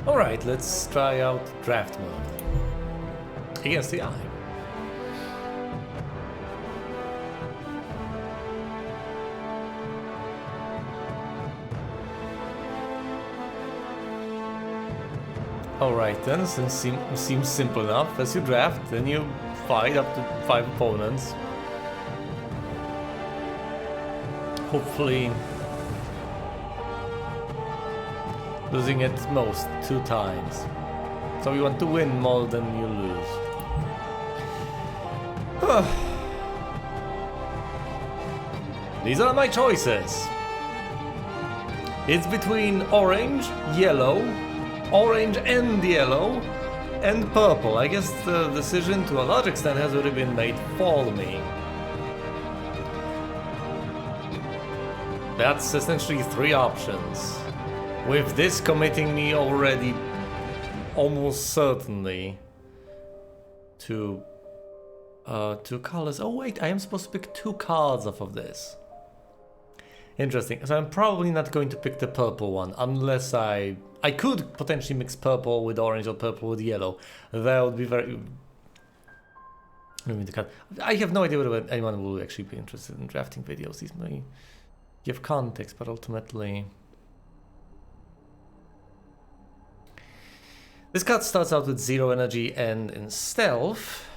Alright, let's try out draft mode. Against the eye. Alright then, since seems simple enough. As you draft, then you fight up to 5 opponents. Hopefully losing at most 2 times. So you want to win more than you lose. These are my choices. It's between orange, yellow, orange and yellow, and purple. I guess the decision to a large extent has already been made for me. That's essentially 3 options. With this committing me already almost certainly to 2 colors. Oh wait, I am supposed to pick 2 cards off of this. Interesting. So I'm probably not going to pick the purple one unless I could potentially mix purple with orange or purple with yellow. That would be very... I have no idea whether anyone will actually be interested in drafting videos. These may give context, but ultimately... This card starts out with 0 energy and in stealth,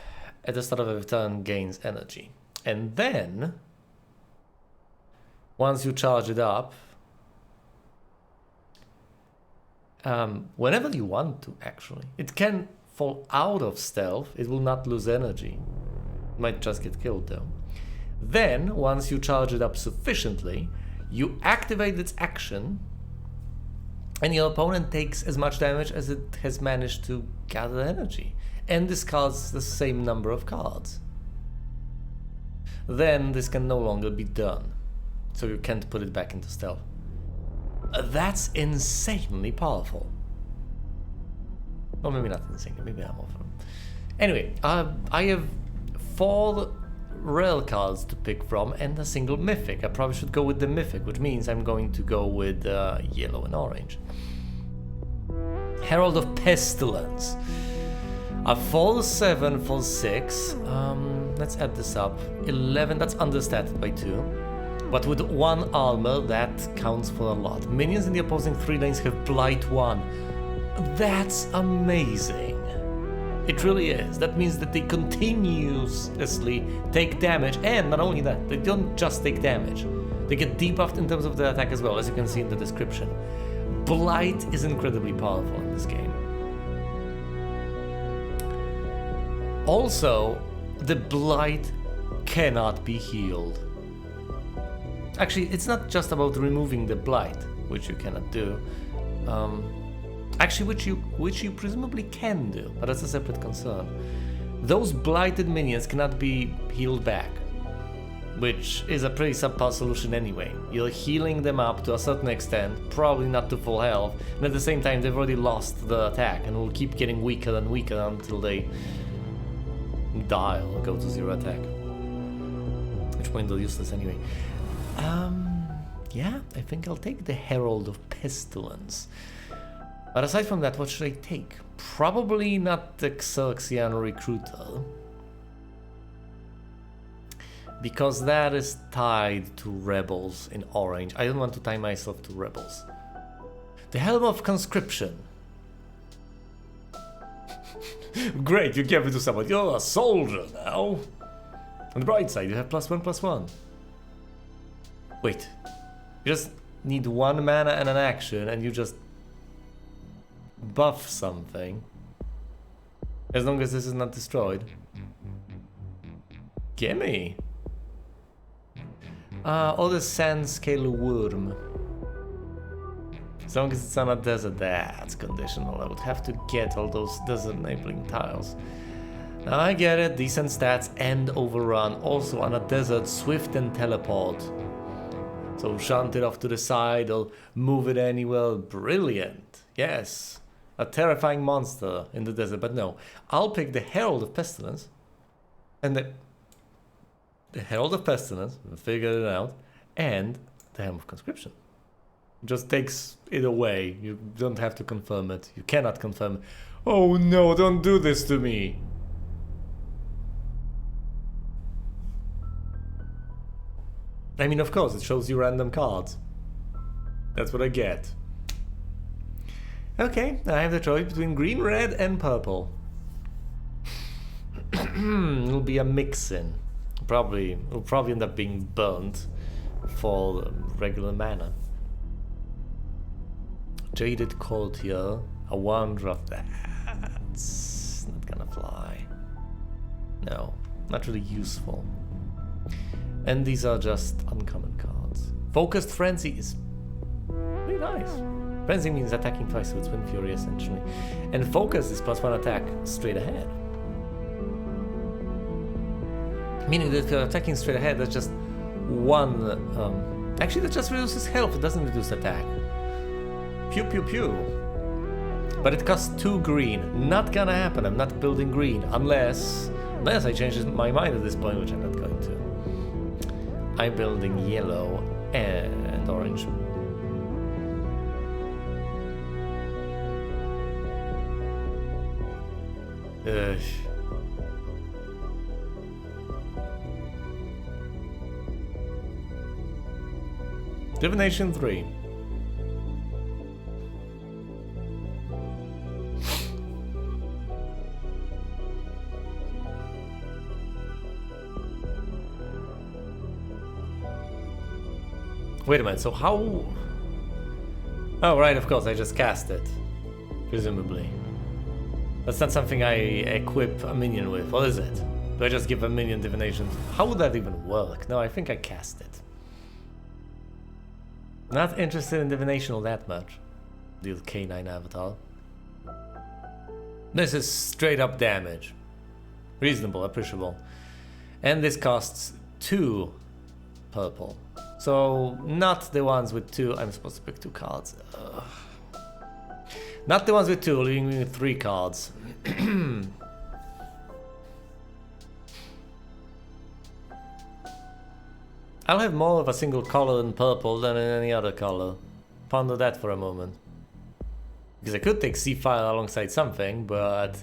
at the start of every turn gains energy. And then, once you charge it up, whenever you want to actually, it can fall out of stealth, it will not lose energy. It might just get killed though. Then, once you charge it up sufficiently, you activate its action, and your opponent takes as much damage as it has managed to gather energy, and discards the same number of cards. Then this can no longer be done, so you can't put it back into stealth. That's insanely powerful. Or maybe not insanely, maybe I'm off. Anyway, I have 4 rare cards to pick from and a single mythic. I probably should go with the mythic, which means I'm going to go with yellow and orange. Herald of Pestilence. A 4/7 for 6. Let's add this up. 11, that's understated by 2. But with 1 armor, that counts for a lot. Minions in the opposing 3 lanes have Blight 1. That's amazing. It really is. That means that they continuously take damage, and not only that, they don't just take damage. They get debuffed in terms of the attack as well, as you can see in the description. Blight is incredibly powerful in this game. Also, the Blight cannot be healed. Actually, it's not just about removing the Blight, which you cannot do. Actually, which you presumably can do, but that's a separate concern. Those blighted minions cannot be healed back, which is a pretty subpar solution anyway. You're healing them up to a certain extent, probably not to full health, and at the same time they've already lost the attack and will keep getting weaker and weaker until they die or go to 0 attack. At which point they're useless anyway. Yeah, I think I'll take the Herald of Pestilence. But aside from that, what should I take? Probably not the Xerxian Recruiter, because that is tied to rebels in orange. I don't want to tie myself to rebels. The Helm of Conscription. Great, you gave it to someone. You're a soldier now. On the bright side, you have +1/+1. Wait, you just need 1 mana and an action, and you just buff something. As long as this is not destroyed. Gimme! Or the Sand Scale Worm. As long as it's on a desert, that's conditional. I would have to get all those desert enabling tiles. Now I get it, decent stats and overrun. Also on a desert, swift and teleport. So shunt it off to the side or move it anywhere. Brilliant. Yes. A terrifying monster in the desert, but no. I'll pick the Herald of Pestilence. And the Herald of Pestilence, we figured it out. And the Helm of Conscription. Just takes it away. You don't have to confirm it. You cannot confirm it. Oh no, don't do this to me. I mean, of course, it shows you random cards. That's what I get. Okay, I have the choice between green, red, and purple. It'll be a mix-in. It'll probably end up being burnt for regular mana. Jaded Courtier, a one-drop. That's not gonna fly. No, not really useful. And these are just uncommon cards. Focused Frenzy is really nice. Frenzy means attacking twice, so it's Wind Fury essentially. And Focus is +1 attack straight ahead. Meaning that if you're attacking straight ahead, that's just one... actually, that just reduces health, it doesn't reduce attack. Pew pew pew. But it costs 2 green. Not gonna happen, I'm not building green. Unless I change my mind at this point, which I'm not going to. I'm building yellow and orange. Divination 3. Wait a minute, so how... Oh, right, of course, I just cast it. Presumably. That's not something I equip a minion with, or is it? Do I just give a minion divination? How would that even work? No, I think I cast it. Not interested in divination all that much. Deal K9 avatar. This is straight up damage. Reasonable, appreciable. And this costs 2 purple. So, not the ones with 2. I'm supposed to pick 2 cards. Ugh. Not the ones with 2, leaving me with 3 cards. I'll have more of a single color in purple than in any other color. Ponder that for a moment. Because I could take C-File alongside something, but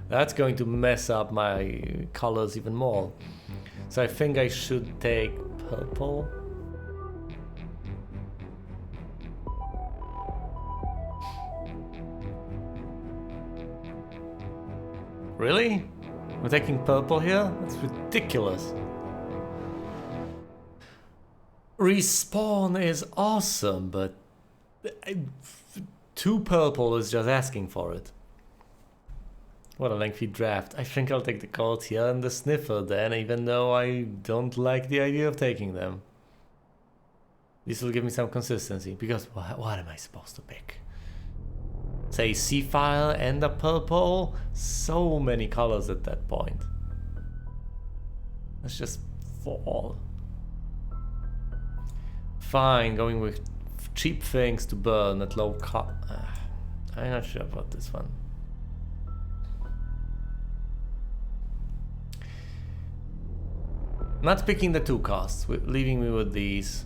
that's going to mess up my colors even more. So I think I should take purple. Really? We're taking purple here? That's ridiculous. Respawn is awesome, but 2 purple is just asking for it. What a lengthy draft. I think I'll take the Courtier and the Sniffer then, even though I don't like the idea of taking them. This will give me some consistency, because what am I supposed to pick? Say C-File and a purple? So many colors at that point. Let's just fall. Fine, going with cheap things to burn at low cost. I'm not sure about this one. Not picking the 2 costs, leaving me with these.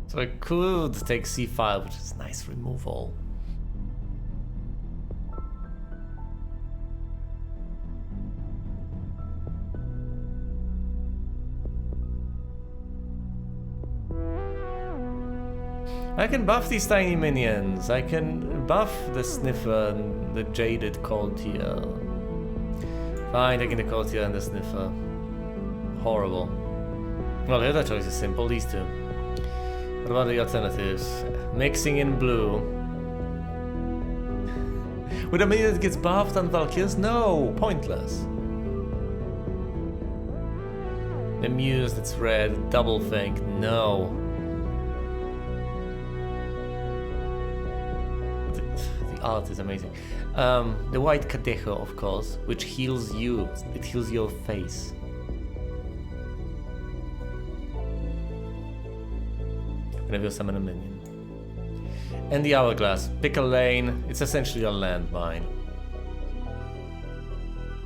So I could take C5, which is nice removal. I can buff these tiny minions. I can buff the Sniffer and the Jaded Courtier. Fine, taking the Courtier and the Sniffer. Horrible. Well, the other choice is simple, these 2. What about the alternatives? Mixing in blue. With a minion that gets buffed on Valkyries? No! Pointless. The Muse that's red, double think. No. The art is amazing. The white Kadejo, of course, which heals you. It heals your face. Whenever you summon a minion. And the Hourglass. Pick a lane. It's essentially a landmine.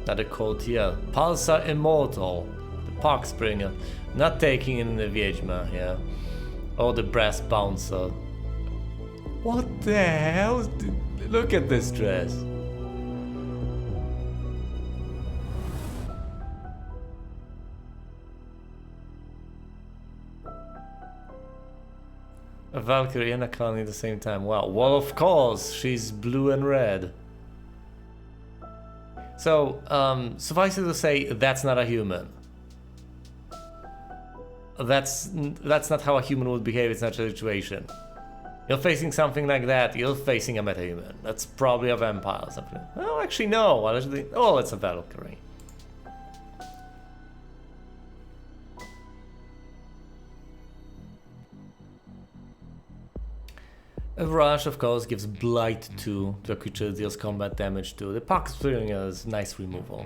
Another Courtier. Pulsar Immortal. The Parkspringer. Not taking in the Wiedźma here. Or the Brass Bouncer. What the hell? Look at this dress. A Valkyrie and a Kali at the same time. Wow. Well, of course, she's blue and red. So, suffice it to say, that's not a human. That's not how a human would behave in such a situation. You're facing something like that, you're facing a metahuman. That's probably a vampire or something. Oh, actually, no. Oh, it's a Valkyrie. A rush, of course, gives blight to a creature that deals combat damage to. The pox feeling is nice removal.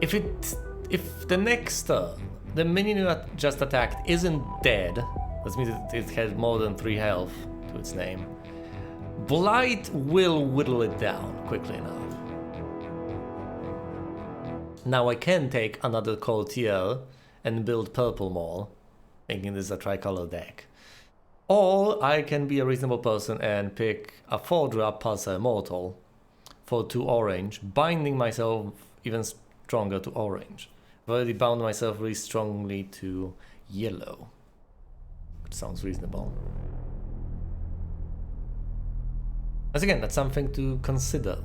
If the next turn, the minion you just attacked isn't dead, that means it has more than 3 health to its name, blight will whittle it down quickly enough. Now I can take another courtier and build purple more, making this a tricolor deck. Or I can be a reasonable person and pick a 4-drop Pulsar Immortal for 2 orange, binding myself even stronger to orange. I've already bound myself really strongly to yellow, which sounds reasonable. As again, that's something to consider.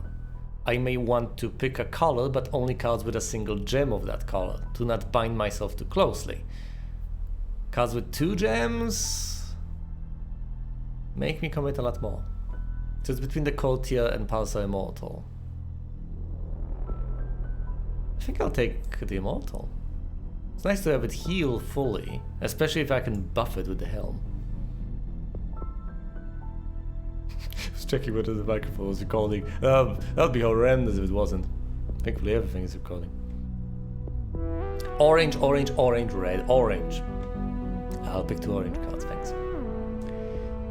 I may want to pick a color, but only cards with a single gem of that color, to not bind myself too closely. Cards with 2 gems make me commit a lot more. So it's between the Courtier and Pulsar Immortal. I think I'll take the Immortal. It's nice to have it heal fully, especially if I can buff it with the Helm. I was checking whether the microphone was recording. That would be horrendous if it wasn't. Thankfully everything is recording. Orange, orange, orange, red, orange. I'll pick 2 orange cards, thanks.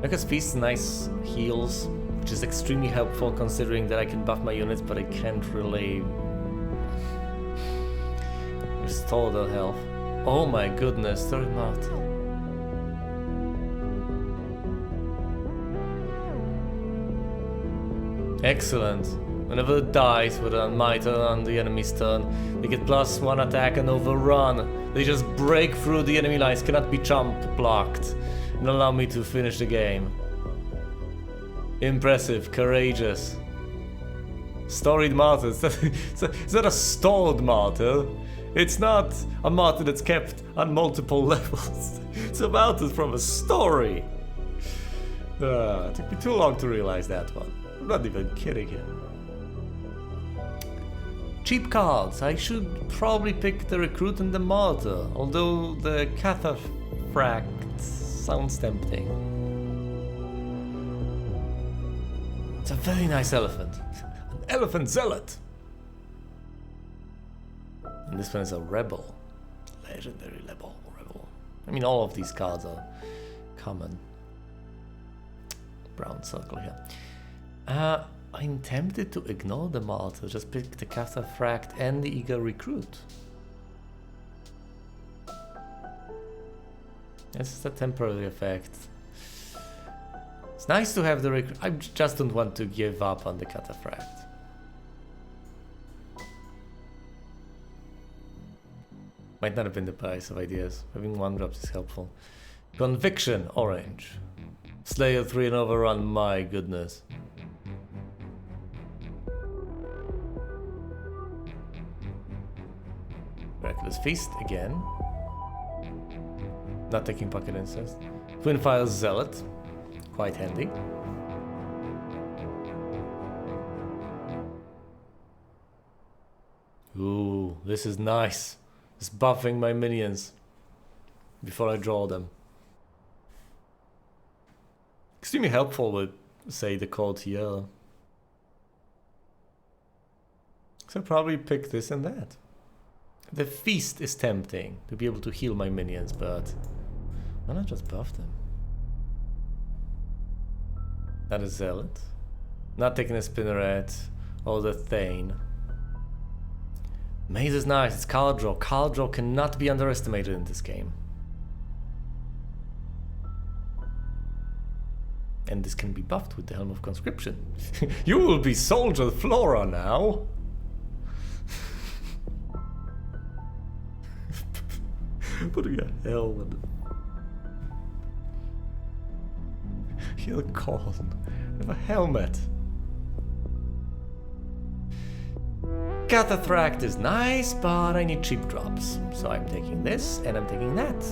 Because Feast nice heals, which is extremely helpful considering that I can buff my units, but I can't really restore their health. Oh my goodness, they're immortal. Excellent. Whenever it dies, whether on my turn or on the enemy's turn, they get +1 attack and overrun. They just break through the enemy lines, cannot be jump blocked, and allow me to finish the game. Impressive, courageous. Storied martyr. It's not a stored martyr. It's not a martyr that's kept on multiple levels. It's a martyr from a story. It took me too long to realize that one. I'm not even kidding here. Cheap cards. I should probably pick the Recruit and the Martyr, although the Cataphract sounds tempting. It's a very nice elephant. An elephant zealot. And this one is a rebel. Legendary rebel. I mean, all of these cards are common. Brown circle here. I'm tempted to ignore the Martyr, just pick the Cataphract and the Eager Recruit. This is a temporary effect. It's nice to have the Recruit. I just don't want to give up on the Cataphract. Might not have been the price of ideas. Having 1-drops is helpful. Conviction, orange. Slayer 3 and overrun, my goodness. Miraculous Feast again. Not taking Pocket Incest. Twinfire Zealot. Quite handy. Ooh, this is nice. It's buffing my minions before I draw them. Extremely helpful with, say, the Courtier. So I'll probably pick this and that. The Feast is tempting to be able to heal my minions, but why not just buff them? Not a Zealot. Not taking a Spinneret or the Thane. Maze is nice, it's card draw. Card draw cannot be underestimated in this game. and this can be buffed with the Helm of Conscription. You will be Soldier Flora now! Putting a helmet. You're Corn. Have a helmet. Cataphract is nice, but I need cheap drops. So I'm taking this and I'm taking that.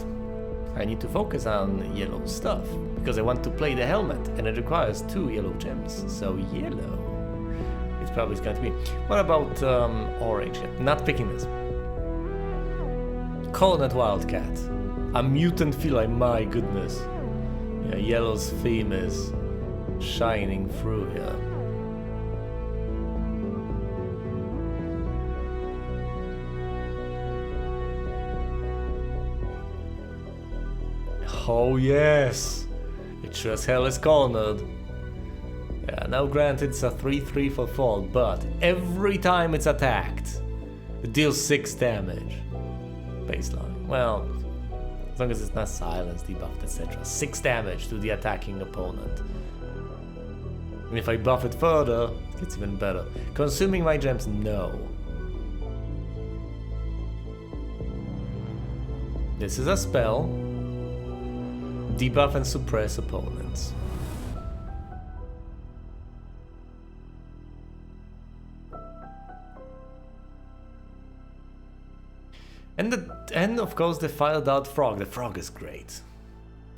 I need to focus on yellow stuff because I want to play the helmet and it requires 2 yellow gems. So yellow. It's probably going to be. What about orange? Not picking this. Coronet Wildcat. A mutant feline, my goodness. Yeah, yellow's theme is shining through here. Oh yes! It sure as hell is cornered. Yeah, now granted it's a 3/3 for fall, but every time it's attacked, it deals 6 damage. Baseline. Well, as long as it's not silenced, debuffed, etc. 6 damage to the attacking opponent. And if I buff it further, it gets even better. Consuming my gems, no. This is a spell. Debuff and suppress opponents. And of course the Fire Dart Frog. The frog is great.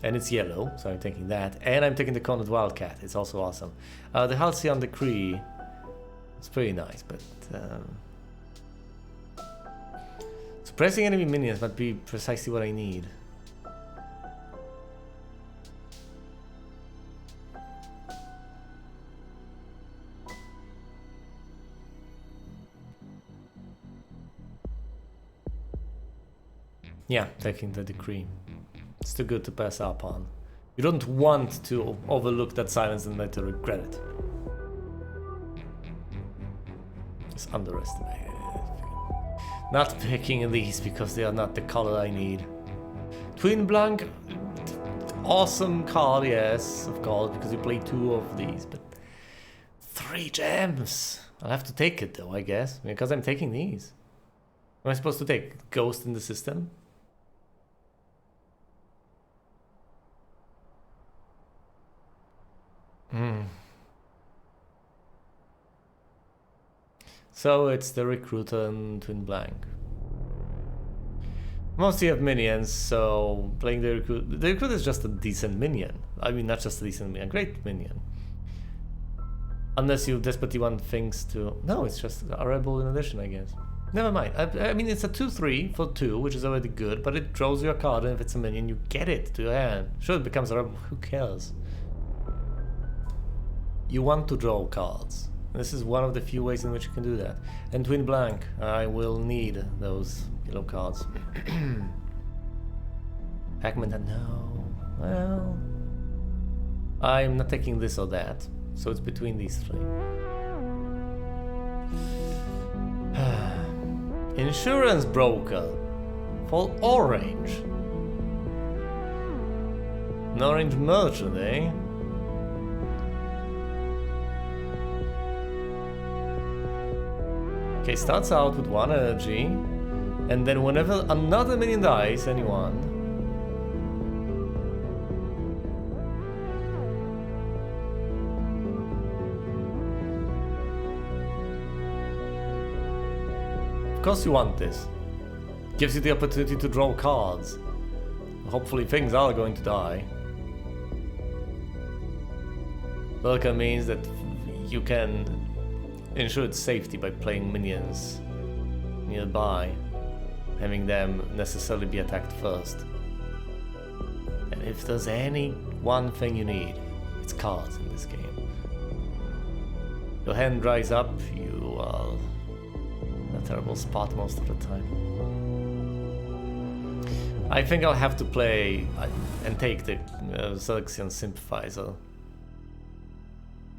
And it's yellow, so I'm taking that. And I'm taking the Cornered Wildcat. It's also awesome. The Halcyon Decree. It's pretty nice, but suppressing enemy minions might be precisely what I need. Yeah, taking the decree. It's too good to pass up on. You don't want to overlook that silence and later regret it. Just underestimate it. Not picking these because they are not the color I need. Twin Blank, awesome card, yes, of course, because you play 2 of these, but 3 gems. I'll have to take it though, I guess, because I'm taking these. Am I supposed to take Ghost in the system? So it's the Recruiter and Twin Blank. Mostly have minions, so playing the Recruiter is just a decent minion. I mean, not just a decent minion, a great minion. Unless you desperately want things to... No, it's just a Rebel in addition, I guess. Never mind. I mean, it's a 2/3 for 2, which is already good, but it draws you a card, and if it's a minion, you get it to your hand. Sure, it becomes a Rebel, who cares? You want to draw cards. This is one of the few ways in which you can do that. And Twin Blank, I will need those yellow cards. Pac-Man, no. Well, I'm not taking this or that, so it's between these 3. Insurance broker for orange. An orange merchant, eh? Okay, starts out with 1 energy, and then whenever another minion dies, anyone, of course you want this. Gives you the opportunity to draw cards. Hopefully things are going to die. Welcome means that you can ensure its safety by playing minions nearby, having them necessarily be attacked first. And if there's any one thing you need, it's cards in this game. Your hand dries up, you are in a terrible spot most of the time. I think I'll have to play and take the Xerxian Sympathizer.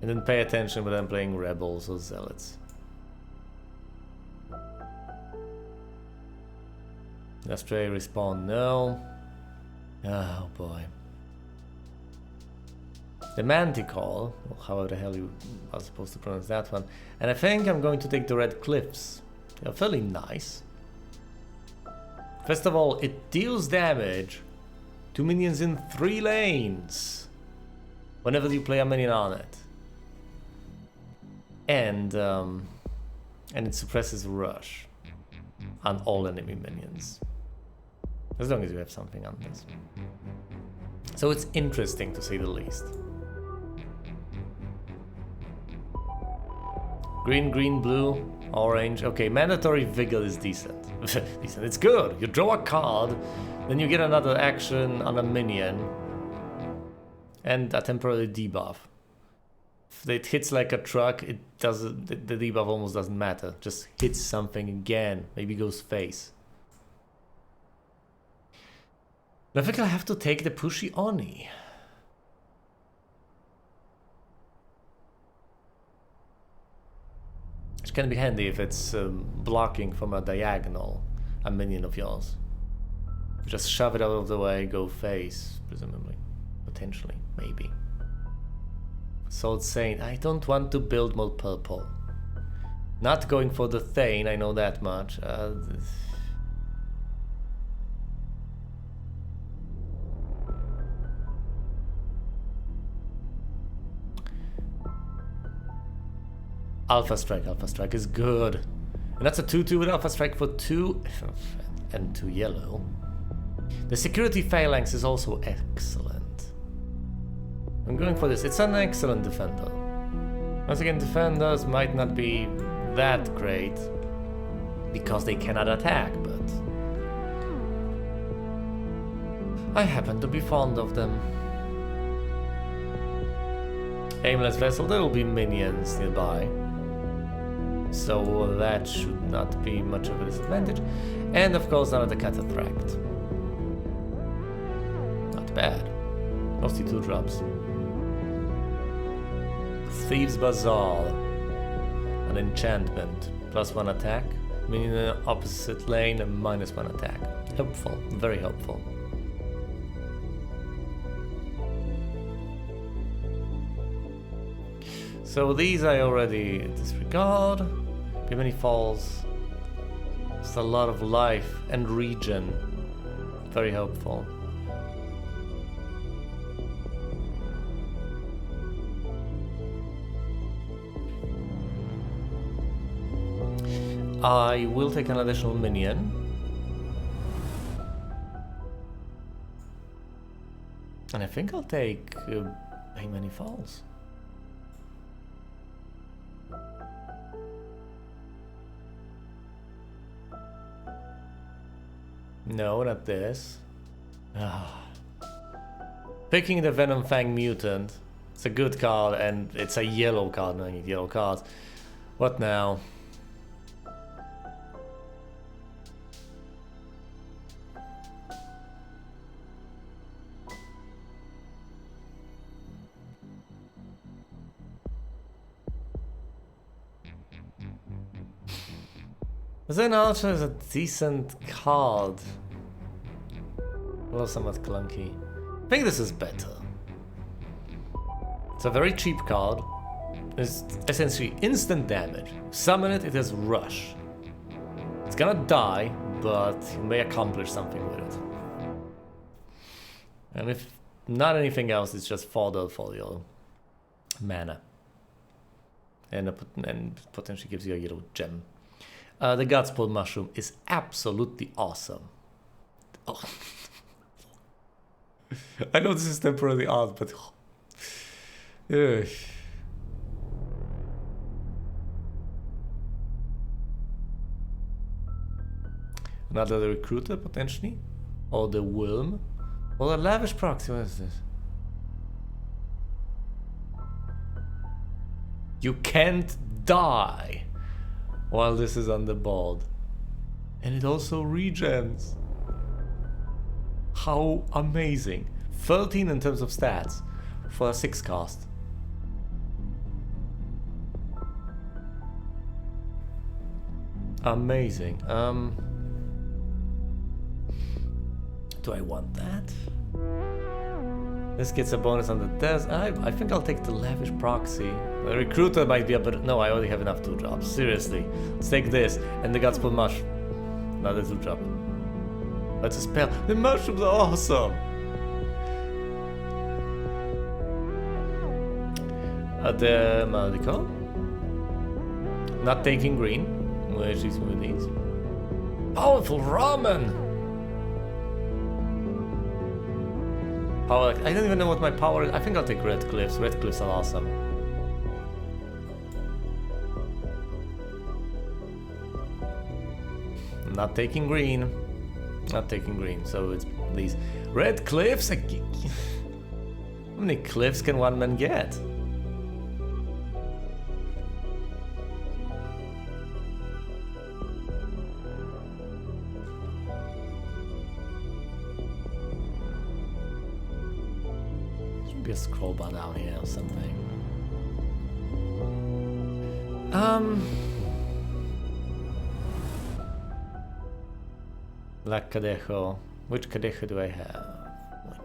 And then pay attention when I'm playing Rebels or Zealots. Astray respawn, no. Oh boy. the Manticore, or however the hell you are supposed to pronounce that one, and I think I'm going to take the Red Cliffs. They're fairly nice. First of all, it deals damage to minions in 3 lanes whenever you play a minion on it. And it suppresses rush on all enemy minions. As long as you have something on this. So it's interesting to say the least. Green, green, blue, orange. Okay, mandatory vigor is decent. Decent. It's good. You draw a card, then you get another action on a minion, and a temporary debuff. If it hits like a truck, it doesn't. The debuff almost doesn't matter. Just hits something again. Maybe goes face. I think I'll have to take the pushy Oni. Which can be handy if it's blocking from a diagonal, a minion of yours. Just shove it out of the way, go face, presumably. Potentially, maybe. Salt Saint, I don't want to build more purple. Not going for the Thane, I know that much. Alpha Strike is good. And that's a 2-2 with Alpha Strike for 2 and 2 yellow. The security phalanx is also excellent. I'm going for this. It's an excellent defender. Once again, defenders might not be that great because they cannot attack, but I happen to be fond of them. Aimless Vessel, there will be minions nearby, so that should not be much of a disadvantage. And of course another Cataphract. Not bad. Mostly 2 drops. Thieves Bazaar. An enchantment. +1 attack. Minion in the opposite lane and -1 attack. Helpful. Very helpful. So these I already disregard. Many falls. It's a lot of life and regen. Very helpful. I will take an additional minion. And I think I'll take many falls. No, not this. Picking the Venom Fang Mutant. It's a good card and it's a yellow card. I need yellow cards. What now? Zen Archer is a decent card. Well, somewhat clunky. I think this is better. It's a very cheap card. It's essentially instant damage. Summon it, it has rush. It's gonna die, but you may accomplish something with it. And if not anything else, it's just fodder for your mana. And potentially gives you a yellow gem. The Godsport Mushroom is absolutely awesome. Oh. I know this is temporarily odd, but... Another Recruiter, potentially? Or the Worm? Or the Lavish Proxy, what is this? You can't die while this is on the board. And it also regens. How amazing. 13 in terms of stats for a 6 cost. Amazing. Do I want that? This gets a bonus on the test. I think I'll take the lavish proxy. The recruiter might be a bit. No, I already have enough 2-drops. Seriously. Let's take this. And the Godspell Mush. Another 2-drop. That's a spell. The mushrooms are awesome! The Maldico. Not taking green. Which is with these. Powerful ramen! Power. I don't even know what my power is. I think I'll take Red Cliffs. Red Cliffs are awesome. Not taking green. Not taking green. So it's these Red Cliffs. How many cliffs can one man get? Be a scroll bar down here or something. Black Cadejo. Which Cadejo do I have?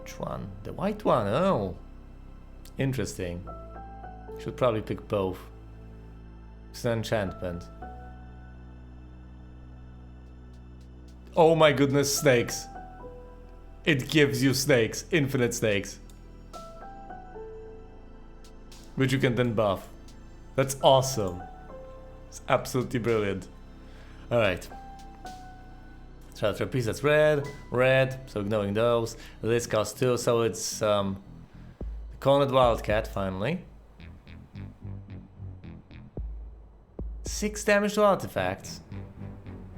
Which one? The white one. Oh, interesting. Should probably pick both. It's an enchantment. Oh my goodness, snakes. It gives you snakes, infinite snakes. Which you can then buff. That's awesome. It's absolutely brilliant. Alright. Trapeze, that's red, so ignoring those. This costs 2, so it's Cornered Wildcat finally. 6 damage to artifacts.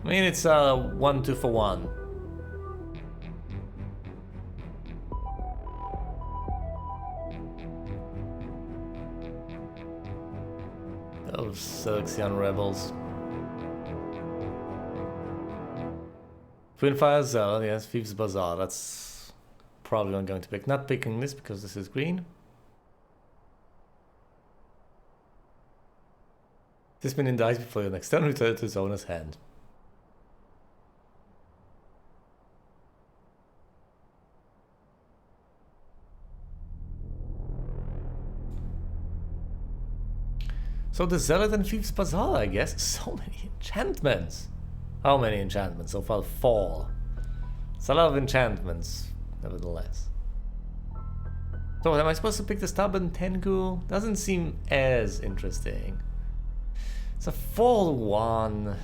I mean, it's 1-2 for 1. Those Selexian rebels. Twinfire Zealot, yes, Thieves Bazaar. That's probably what I'm going to pick. Not picking this because this is green. This minion dies before your next turn, return to his owner's hand. So the Zealot and Thieves Bazaar, I guess. So many enchantments. How many enchantments? So far 4. It's a lot of enchantments, nevertheless. So am I supposed to pick the Stubborn Tengu? Doesn't seem as interesting. It's a 4-1.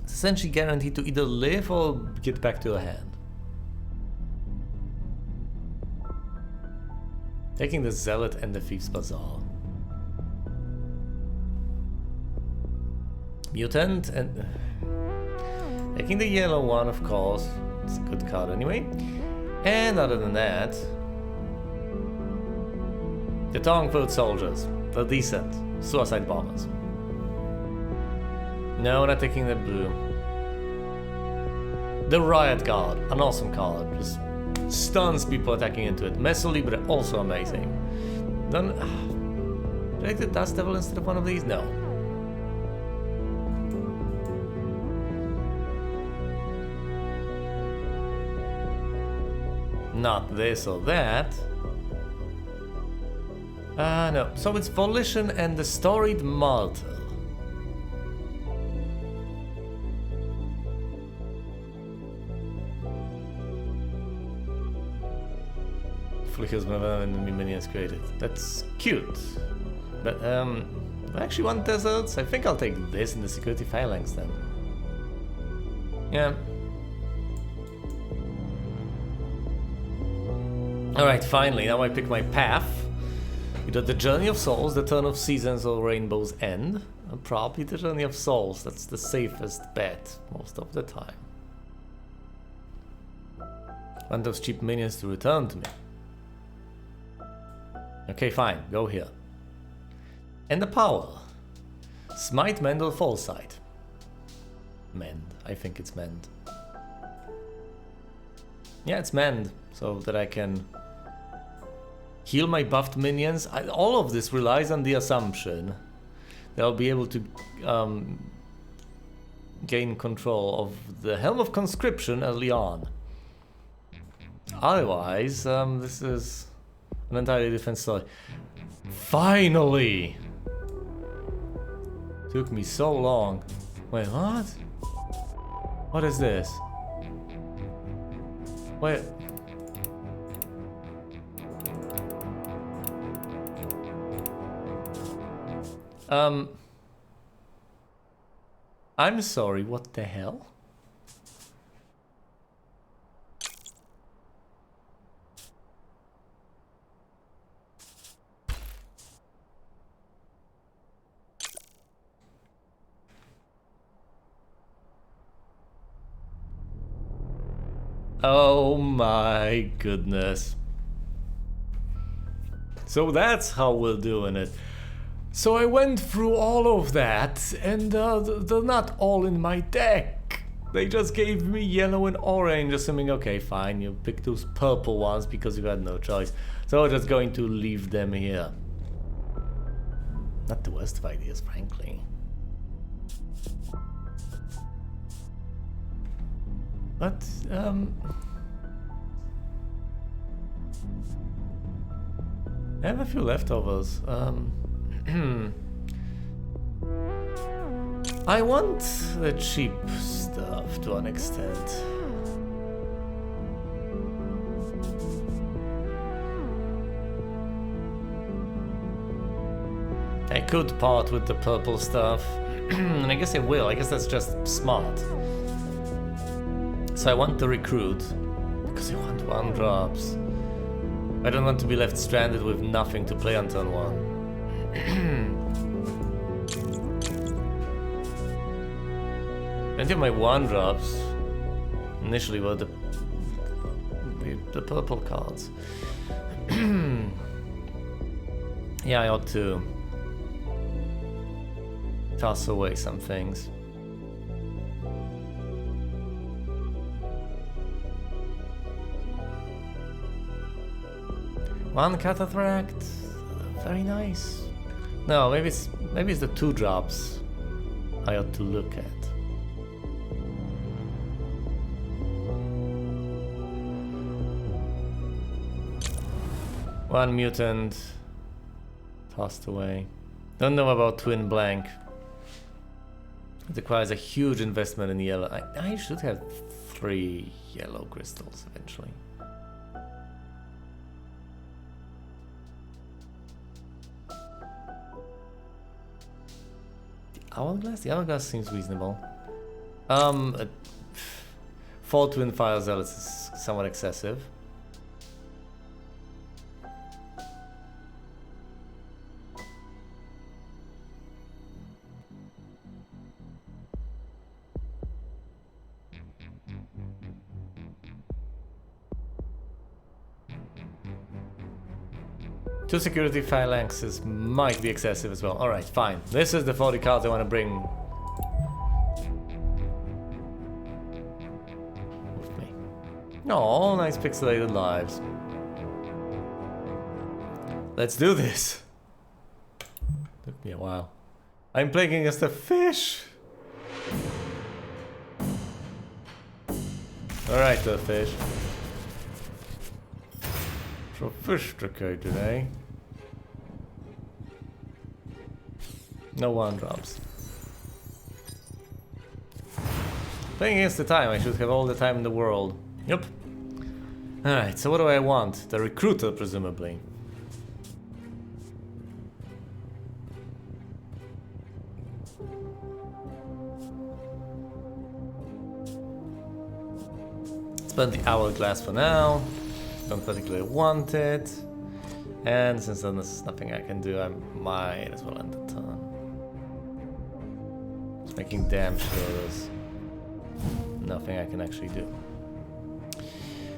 It's essentially guaranteed to either live or get back to your hand. Taking the Zealot and the Thieves Bazaar. Mutant and... taking the yellow one, of course. It's a good card anyway. And other than that... the Tongue-Foot Soldiers. They're decent. Suicide Bombers. No, not taking the blue. The Riot Guard. An awesome card. Just stuns people attacking into it. Meso Libre, also amazing. Then... do I take the Dust Devil instead of one of these? No. Not this or that. No. So it's Volition and the Storied Martyr. Flickers whenever enemy minions created. That's cute. But, I actually want deserts. I think I'll take this in the security phalanx then. Yeah. Alright, finally, now I pick my path. Either the Journey of Souls, the Turn of Seasons, or Rainbow's End. And probably the Journey of Souls, that's the safest bet most of the time. Want those cheap minions to return to me. Okay, fine, go here. And the power. Smite, Mend, or Foresight. Mend, I think it's Mend. Yeah, it's Mend, so that I can heal my buffed minions. All of this relies on the assumption that I'll be able to gain control of the Helm of Conscription early on. Otherwise, this is an entirely different story. Finally! Took me so long. Wait, what? What is this? Wait. I'm sorry, what the hell? Oh my goodness. So that's how we're doing it. So I went through all of that, and they're not all in my deck. They just gave me yellow and orange, assuming, okay, fine, you pick those purple ones because you had no choice. So I'm just going to leave them here. Not the worst of ideas, frankly. But, I have a few leftovers. I want the cheap stuff to an extent. I could part with the purple stuff, and I guess I will. I guess that's just smart. So I want to recruit, because I want 1-drops. I don't want to be left stranded with nothing to play on turn 1. Plenty of my 1-drops initially were the purple cards. Yeah, I ought to toss away some things. One Cataphract, very nice. No, maybe it's the 2-drops I ought to look at. One mutant tossed away. Don't know about Twin Blank. It requires a huge investment in yellow. I should have 3 yellow crystals eventually. Hourglass? The Hourglass seems reasonable. 4 Twin Fire Zealots is somewhat excessive. Two security phalanxes might be excessive as well. Alright, fine. This is the 40 cards I want to bring with me. Oh, nice pixelated lives. Let's do this. Took me a while. I'm playing against a fish. Alright, the fish. Sophisticated, eh? No 1-drops. Playing against the time, I should have all the time in the world. Yep. Alright, so what do I want? The recruiter, presumably. Spend the Hourglass for now. Don't particularly want it. And since then there's nothing I can do, I might as well end the turn. Just making damn sure there's nothing I can actually do.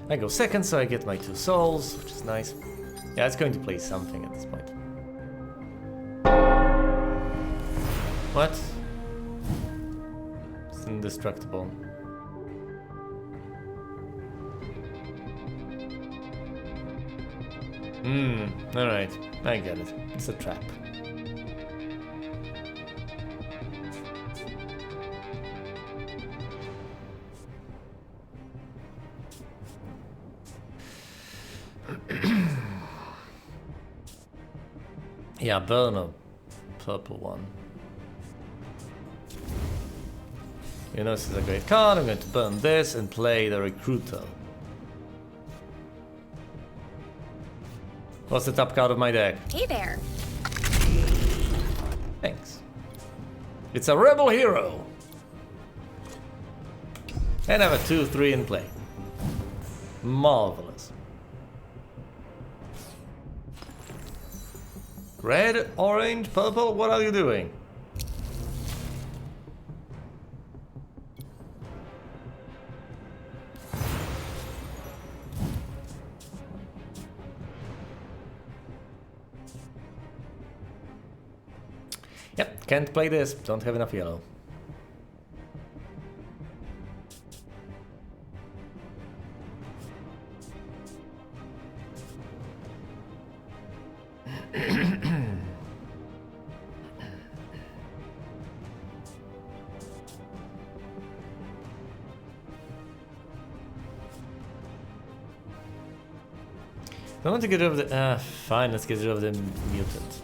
I go second, so I get my 2 souls, which is nice. Yeah, it's going to play something at this point. What? It's indestructible. Alright, I get it. It's a trap. Yeah, burn a purple one. You know, this is a great card. I'm going to burn this and play the Recruiter. What's the top card of my deck? Hey there. Thanks. It's a Rebel Hero. And I have a 2/3 in play. Marvelous. Red, orange, purple, what are you doing? Yep, can't play this, don't have enough yellow. I want to get rid of the... fine, let's get rid of the mutant.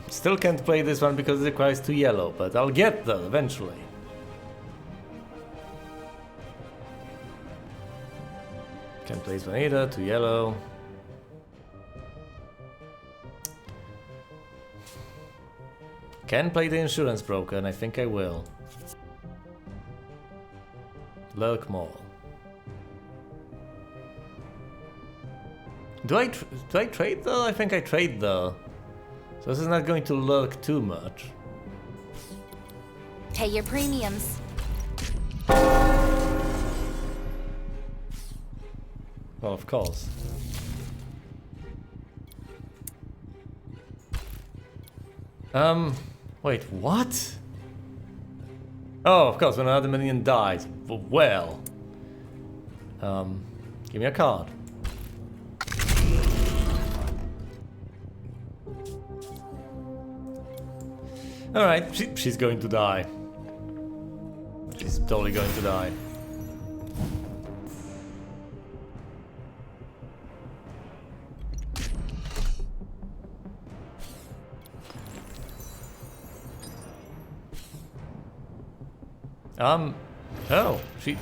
Still can't play this one because it requires 2 yellow, but I'll get there eventually. Can't play this one either, 2 yellow. Can play the insurance broker, and I think I will. Lurk Mall. Do I trade though? I think I trade though. So this is not going to lurk too much. Pay your premiums. Well, of course. Wait, what? Oh, of course, when another minion dies. Well. Give me a card. Alright, she's going to die. She's totally going to die. Oh, she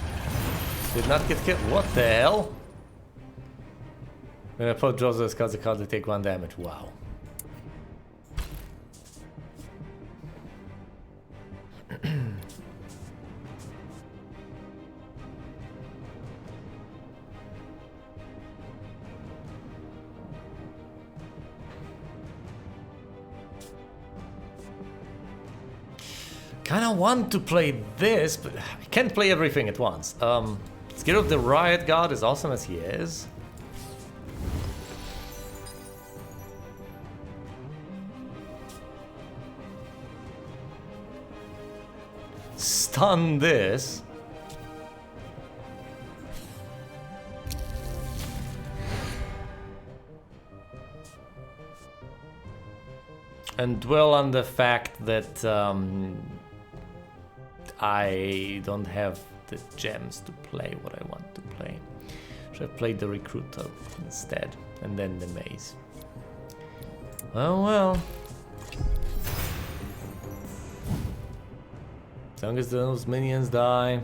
did not get killed. What the hell? When I put draws those cards, the card they take 1 damage. Wow. Kinda want to play this, but I can't play everything at once. Let's get rid of the Riot Guard, as awesome as he is. Stun this. And dwell on the fact that I don't have the gems to play what I want to play. Should have played the Recruiter instead, and then the Maze. Oh well. As long as those minions die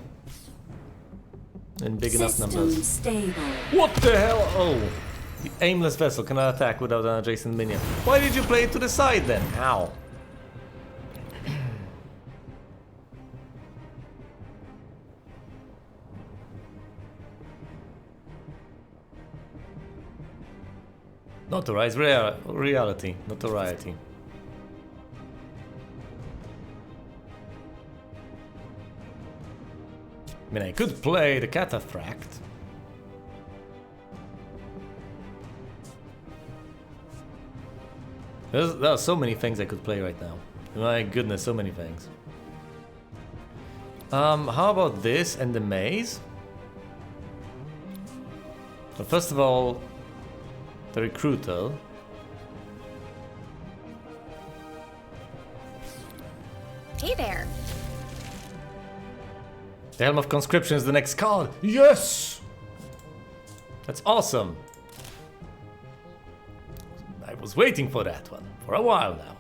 in big enough numbers. Stable. What the hell? Oh, the aimless vessel cannot attack without an adjacent minion. Why did you play it to the side then? Ow. Notorize reality, notoriety. I mean, I could play the Cataphract. There are so many things I could play right now. My goodness, so many things. How about this and the Maze? So first of all, the Recruiter. Hey there. The Helm of Conscription is the next card. Yes! That's awesome. Was waiting for that one for a while now.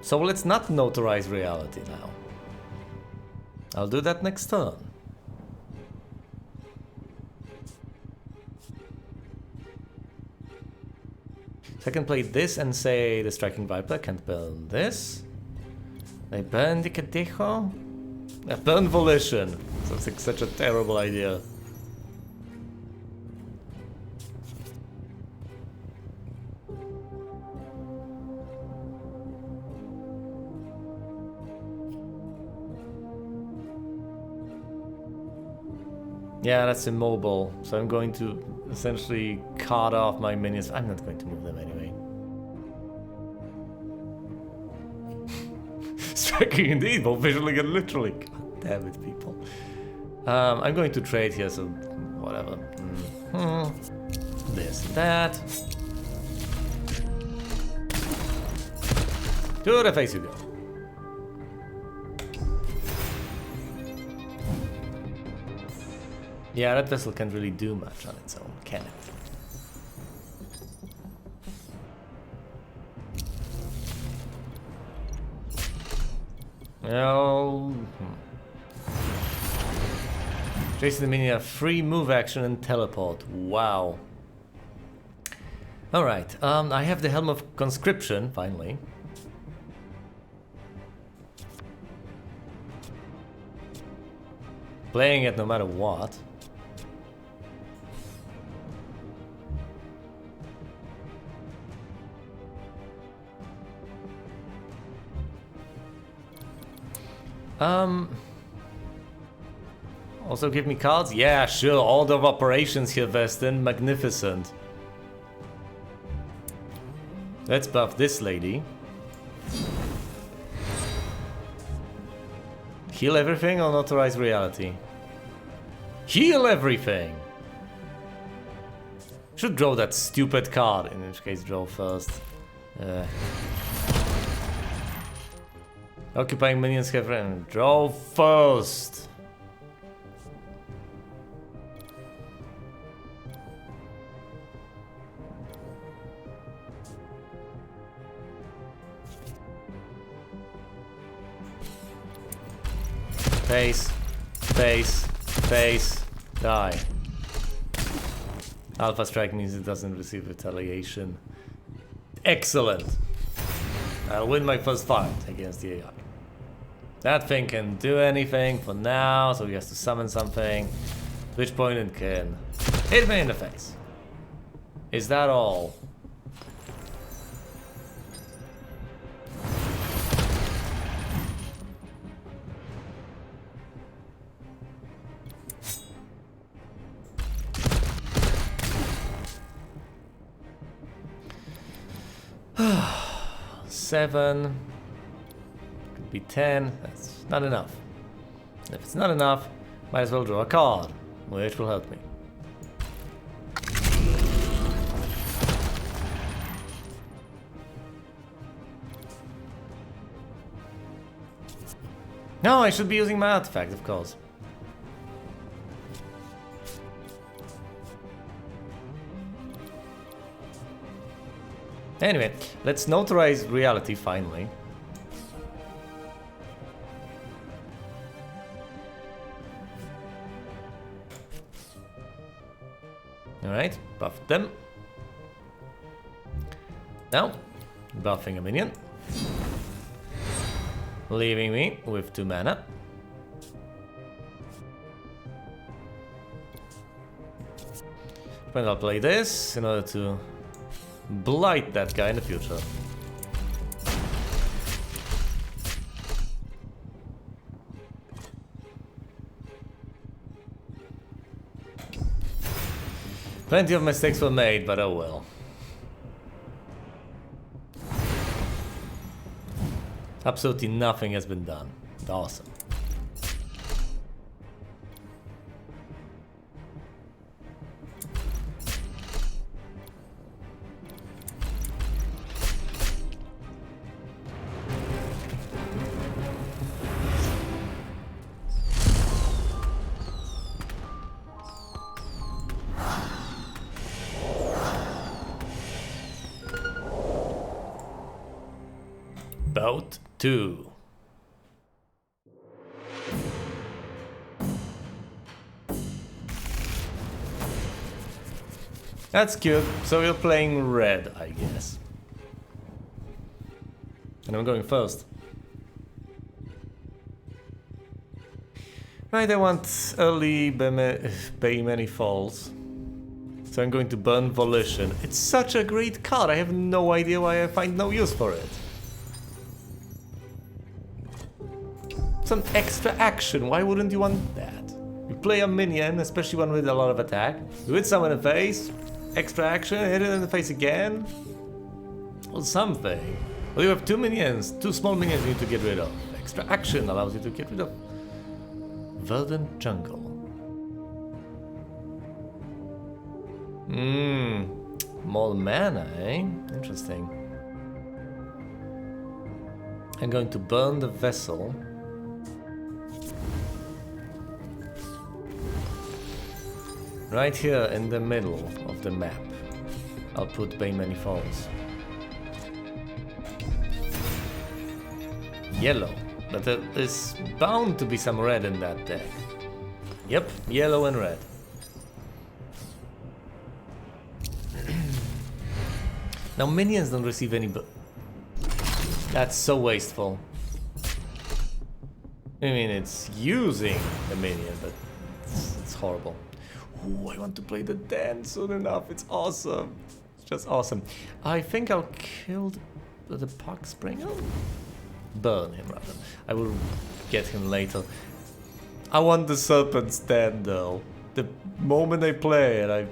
So let's not notarize reality now. I'll do that next turn. So I can play this and say the Striking Viper can't burn this. They burn the Cadejo? Burn Volition. Sounds like such a terrible idea. Yeah, that's immobile, so I'm going to essentially cut off my minions. I'm not going to move them anyway. Striking indeed, both visually and literally. God damn it, people. I'm going to trade here, so whatever. This and that. To the face you go. Yeah, that vessel can't really do much on its own, can it? Well, Jason the minion, free move action and teleport. Wow. Alright, I have the Helm of Conscription, finally. Playing it no matter what. Also give me cards? Yeah, sure. Order of Operations here, Vestin. Magnificent. Let's buff this lady. Heal everything or notarize reality? Heal everything! Should draw that stupid card, in which case draw first. Occupying minions have run. Draw first! Face, face, face, die. Alpha strike means it doesn't receive retaliation. Excellent! I'll win my first fight against the AI. That thing can do anything for now, so he has to summon something. At which point it can hit me in the face. Is that all? Seven. Could be 10. That's not enough. If it's not enough, might as well draw a card, which will help me. No, I should be using my artifact, of course. Anyway, let's notarize reality finally. Alright, buff them. Now, buffing a minion. Leaving me with 2 mana. And I'll play this in order to blight that guy in the future. Plenty of mistakes were made, but oh well. Absolutely nothing has been done. Awesome. Bout 2. That's cute. So you're playing red, I guess. And I'm going first. Right, I want early Bay Many Falls. So I'm going to burn Volition. It's such a great card, I have no idea why I find no use for it. Some extra action, why wouldn't you want that? You play a minion, especially one with a lot of attack. You hit someone in the face, extra action, hit it in the face again. Or something. Well, you have 2 minions, 2 small minions you need to get rid of. Extra action allows you to get rid of Verdant Jungle. More mana, eh? Interesting. I'm going to burn the vessel. Right here in the middle of the map. I'll put Bay Many Falls. Yellow. But there is bound to be some red in that deck. Yep, yellow and red. Now minions don't receive any That's so wasteful. I mean, it's using the minion, but it's horrible. Ooh, I want to play the Den soon enough. It's awesome. It's just awesome. I think I'll kill the Puck Springer. Burn him rather. I will get him later. I want the Serpent's Den though. The moment I play it, I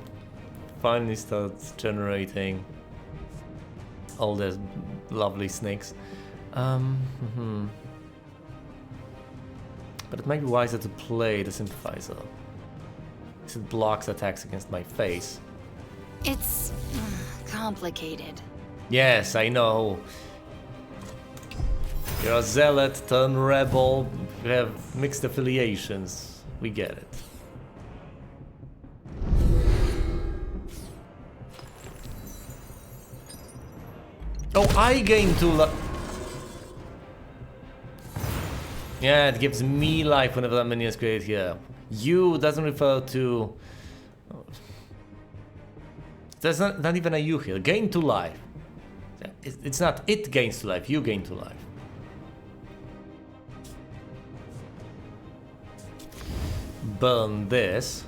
finally start generating all the lovely snakes. But it might be wiser to play the Sympathizer. It blocks attacks against my face. It's complicated. Yes, I know. You're a zealot turned rebel. You have mixed affiliations. We get it. Oh, I gain 2 life. Yeah, it gives me life whenever that minion is created here. You doesn't refer to... There's not even a you here. Gain 2 life. It's not it gains 2 life, you gain 2 life. Burn this.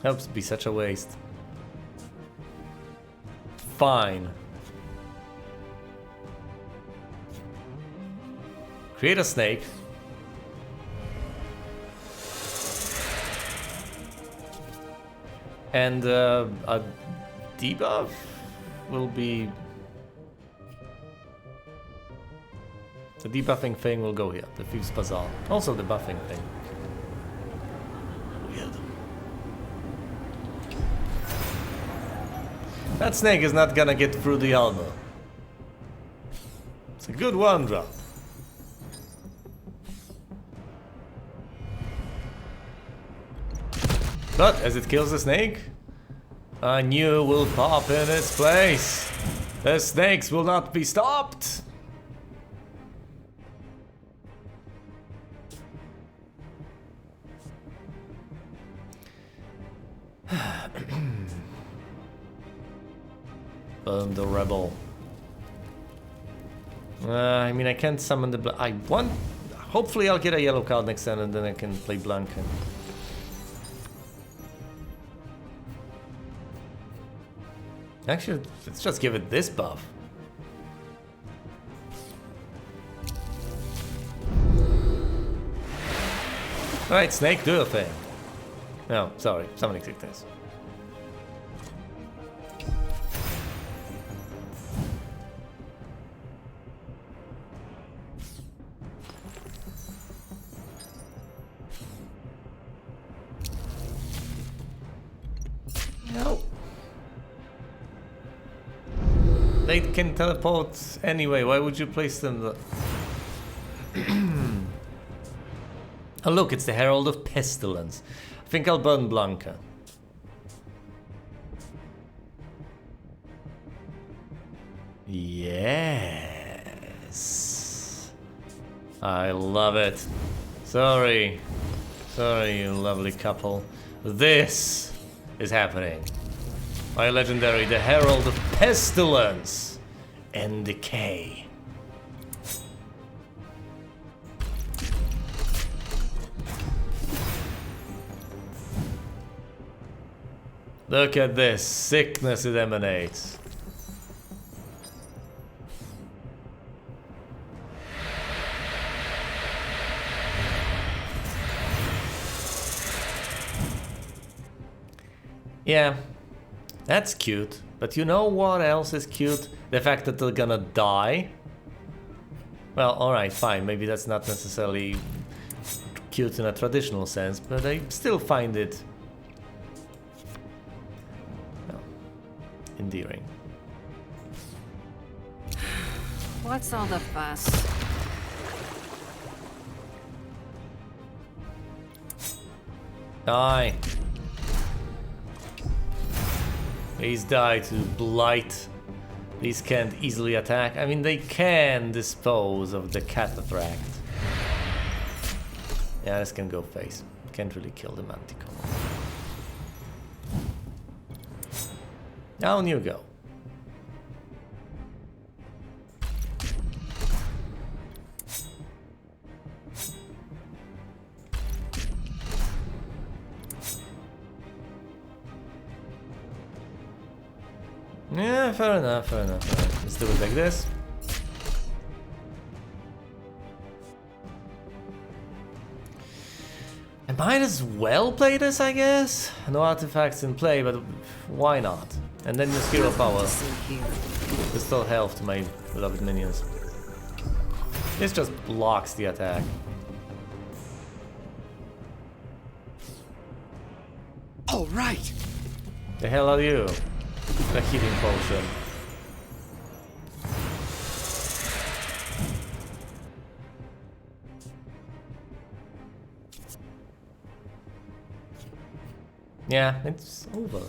Helps be such a waste. Fine. Create a snake. And a debuff will be... The debuffing thing will go here. The Thieves' Bazaar. Also the buffing thing. Weird. That snake is not gonna get through the armor. It's a good 1-drop. But as it kills the snake, a new will pop in its place. The snakes will not be stopped. Burn the rebel. I mean, I can't summon the... I want... Hopefully I'll get a yellow card next turn and then I can play Blanca. Actually, let's just give it this buff. Alright, Snake, do your thing. No, sorry, somebody clicked this. No. They can teleport anyway, why would you place them Oh look, it's the Herald of Pestilence. I think I'll burn Blanca. Yes. I love it. Sorry, you lovely couple. This is happening. My legendary, the Herald of Pestilence and Decay. Look at this, sickness it emanates. Yeah, that's cute. But you know what else is cute? The fact that they're gonna die. Well, alright, fine. Maybe that's not necessarily cute in a traditional sense, but I still find it endearing. What's all the fuss? Die. These die to blight. These can't easily attack. I mean, they can dispose of the Cataphract. Yeah, this can go face. Can't really kill the Manticore. Down you go. Yeah, fair enough, fair enough, fair enough. Let's do it like this. I might as well play this, I guess. No artifacts in play, but why not? And then use hero power. Restore health to my beloved minions. This just blocks the attack. All right. The hell are you? A healing potion. Yeah, it's over.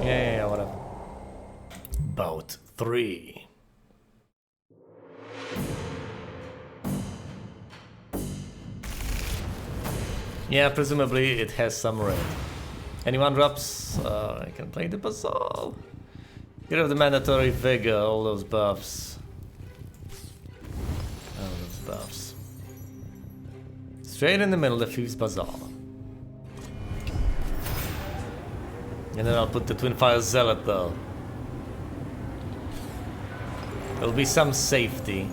Yeah, whatever. Bout 3. Yeah, presumably it has some red. Anyone drops? I can play the Basal. Get rid of the mandatory vigor, all those buffs. All those buffs. Straight in the middle, the Thieves Basal. And then I'll put the Twin Fire Zealot though. There'll be some safety.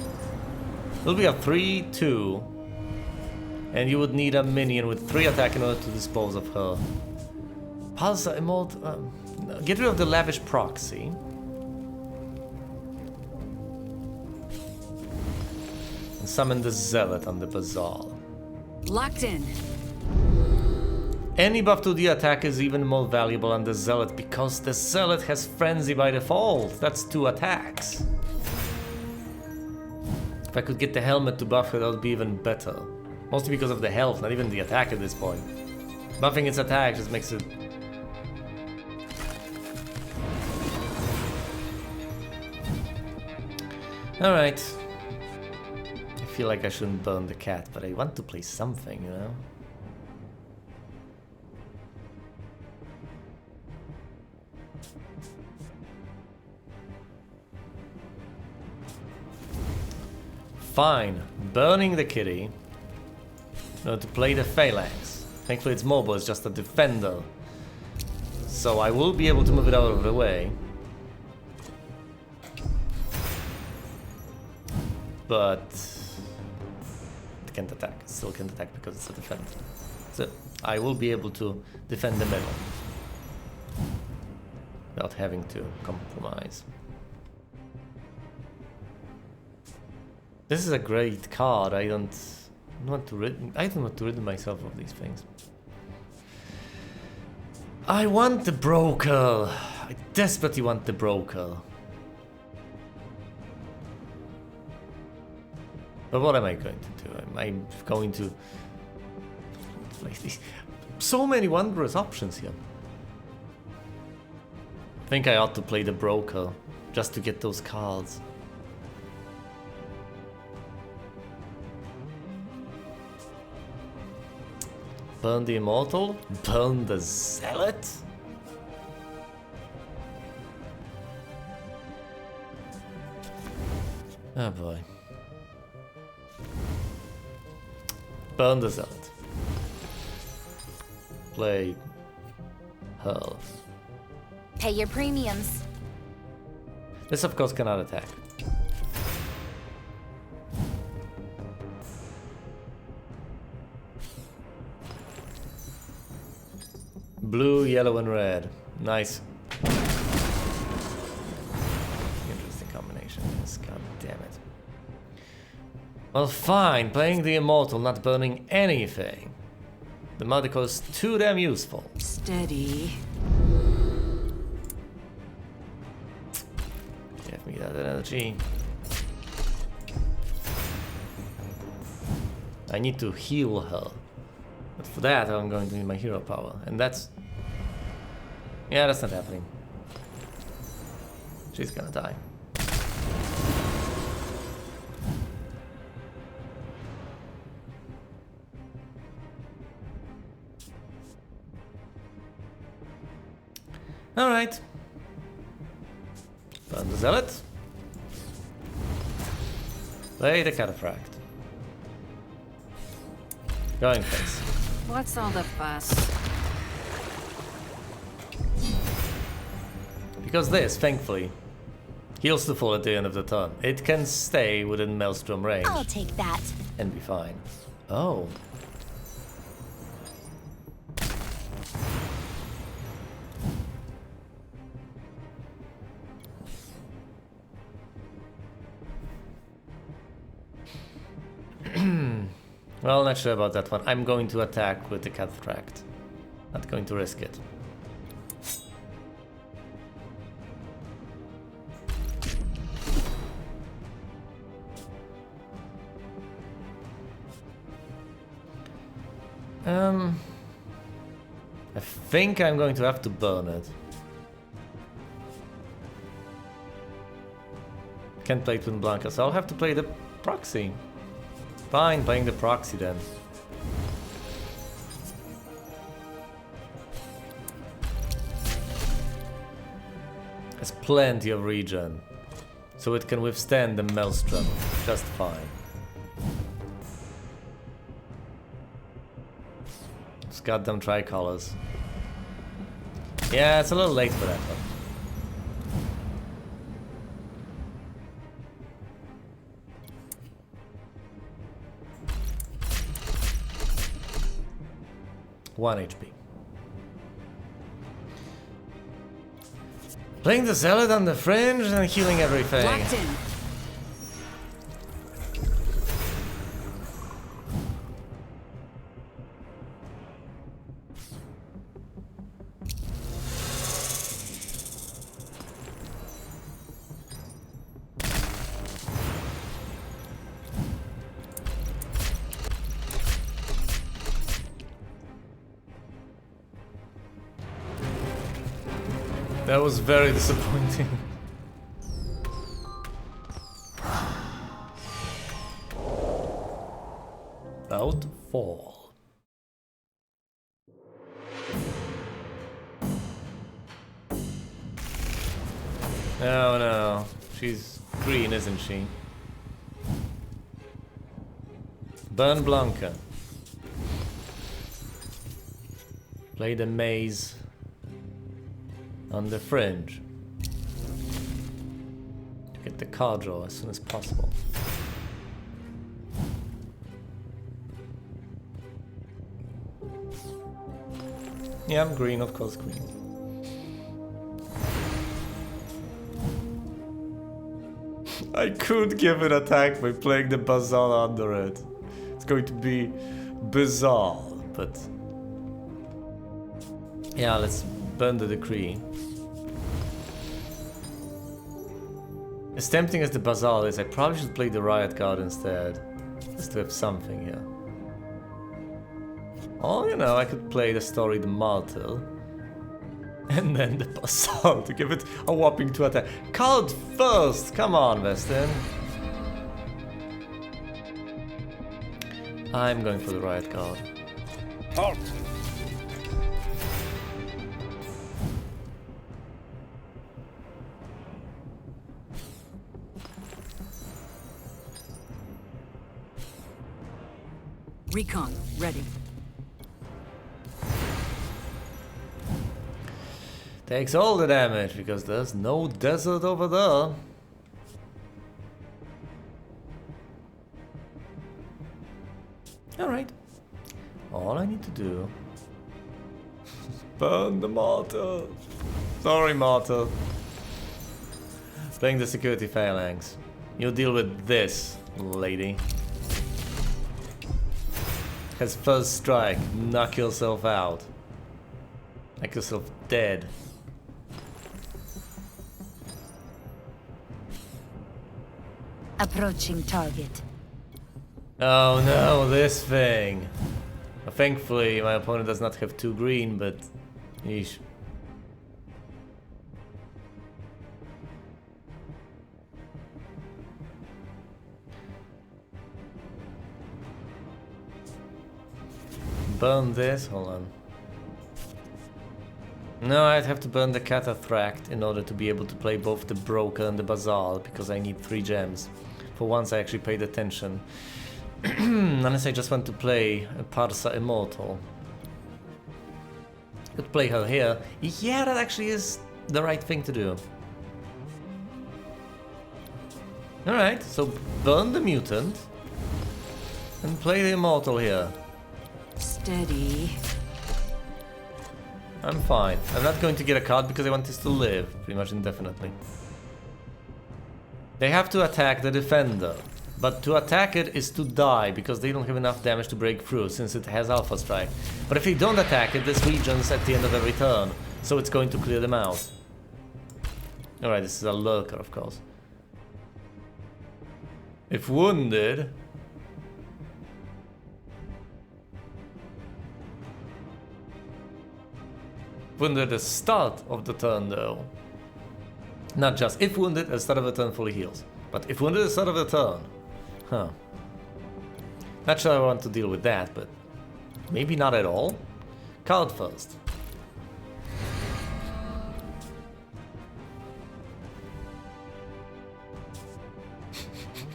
It'll be a 3-2. And you would need a minion with 3 attack in order to dispose of her. Pulsar Immort... get rid of the Lavish Proxy. And summon the Zealot on the Basal. Locked in. Any buff to the attack is even more valuable on the Zealot because the Zealot has Frenzy by default. That's 2 attacks. If I could get the helmet to buff her, that would be even better. Mostly because of the health, not even the attack at this point. Buffing its attack just makes it... Alright. I feel like I shouldn't burn the cat, but I want to play something, you know? Fine, burning the kitty. No, to play the Phalanx. Thankfully it's mobile, it's just a defender. So I will be able to move it out of the way. But... it can't attack, it still can't attack because it's a defender. So I will be able to defend the middle. without having to compromise. This is a great card. I don't want to rid myself of these things. I want the broker. I desperately want the broker. But what am I going to do? Am I going to place these? So many wondrous options here. I think I ought to play the broker just to get those cards. Burn the Immortal? Burn the Zealot? Oh boy. Burn the Zealot. Play Hurl. Pay your premiums. This of course cannot attack. Blue, yellow, and red. Nice. Interesting combination. Yes, god damn it. Well, fine. Playing the Immortal, not burning anything. The Modico is too damn useful. Steady. Give me that energy. I need to heal her. But for that, I'm going to need my hero power. And that's... yeah, that's not happening. She's gonna die. Alright. Burn the Zealot. Play the Cataphract. Going face. What's all the fuss? Because this, thankfully, heals the full at the end of the turn. It can stay within Maelstrom range. I'll take that. And be fine. Oh. Well, not sure about that one. I'm going to attack with the Cataract. Not going to risk it. I think I'm going to have to burn it. Can't play Twin Blanca, so I'll have to play the proxy. Fine, playing the proxy then. Has plenty of regen, so it can withstand the Maelstrom just fine. Those goddamn tricolors. Yeah, it's a little late for that one. One HP. Playing the Zealot on the fringe and healing everything. Locked in. That was very disappointing. Outfall. Oh no, she's green, isn't she? Burn Blanca. Play the maze on the fringe to get the card draw as soon as possible. Yeah, I'm green, of course, green. I could give an attack by playing the Bazaar under it. It's going to be bizarre, but... Yeah, let's burn the decree. As tempting as the Bazaar is, I probably should play the Riot card instead. Just to have something here. Or, you know, I could play the story The Martyr. And then the Bazaar to give it a whopping 2 attack. Card first! Come on, Weston. I'm going for the Riot card. Halt! Recon, ready. Takes all the damage because there's no desert over there. Alright. All I need to do is burn the Martyr. Sorry, Martyr. Playing the security phalanx. You deal with this, lady. Has first strike. Knock yourself out. Knock yourself dead. Approaching target. Oh no, this thing. Thankfully, my opponent does not have 2 green, but... Yeesh. Burn this? Hold on. No, I'd have to burn the Cataphract in order to be able to play both the Broker and the Bazaar, because I need 3 gems. For once I actually paid attention. Unless I just want to play a Parsa Immortal. Could play her here. Yeah, that actually is the right thing to do. Alright, so burn the Mutant. And play the Immortal here. Steady. I'm fine. I'm not going to get a card because I want this to live pretty much indefinitely. They have to attack the defender, but to attack it is to die because they don't have enough damage to break through since it has Alpha Strike. But if they don't attack it, this regens at the end of every turn, so it's going to clear them out. Alright, this is a lurker, of course. If wounded... Wounded at the start of the turn though. Not just if wounded at the start of the turn fully heals. But if wounded at the start of the turn. Huh. Not sure I want to deal with that, but maybe not at all. Card first.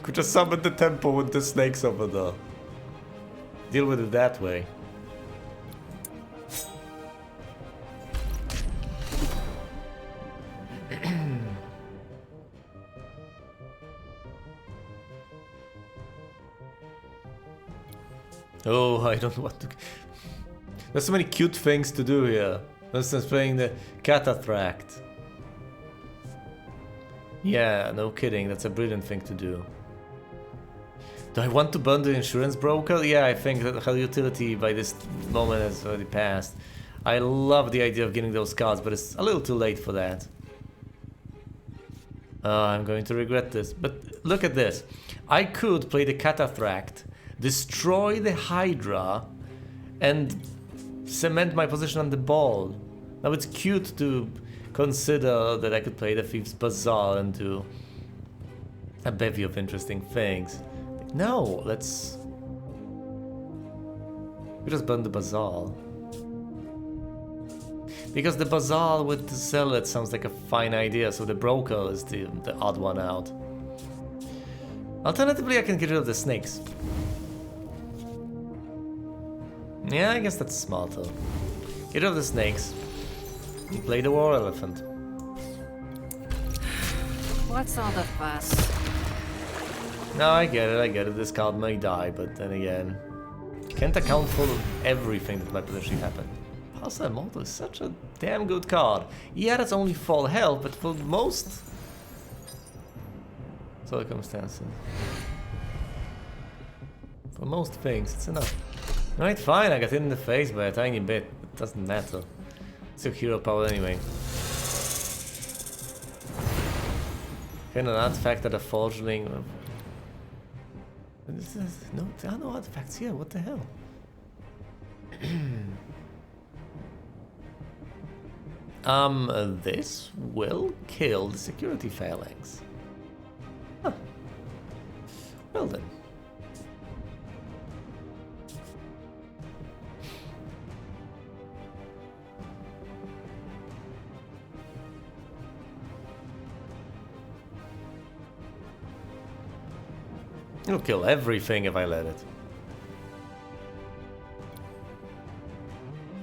Could just summon the temple with the snakes over there. Deal with it that way. Oh, I don't want to... There's so many cute things to do here. For instance, playing the Cataphract. Yeah, no kidding, that's a brilliant thing to do. Do I want to burn the insurance broker? Yeah, I think that her utility by this moment has already passed. I love the idea of getting those cards, but it's a little too late for that. I'm going to regret this. But look at this. I could play the Cataphract, destroy the Hydra, and cement my position on the ball. Now it's cute to consider that I could play the Thief's Bazaar and do a bevy of interesting things. No, let's... We just burn the Bazaar. Because the Bazaar with the Zealot sounds like a fine idea, so the Broker is the odd one out. Alternatively, I can get rid of the snakes. Yeah, I guess that's smarter. Get rid of the snakes. And play the War Elephant. What's all the fuss? No, I get it. This card may die, but then again... Can't account for everything that might potentially happen. Parsa Immortal is such a damn good card. Yeah, that's only full health, but for most circumstances. For most things, it's enough. Alright, fine, I got hit in the face by a tiny bit. It doesn't matter. It's your hero power anyway. Kind of an artifact at a forgeling. No, there are no artifacts here. What the hell? This will kill the security phalanx. Huh. Well then. It'll kill everything if I let it.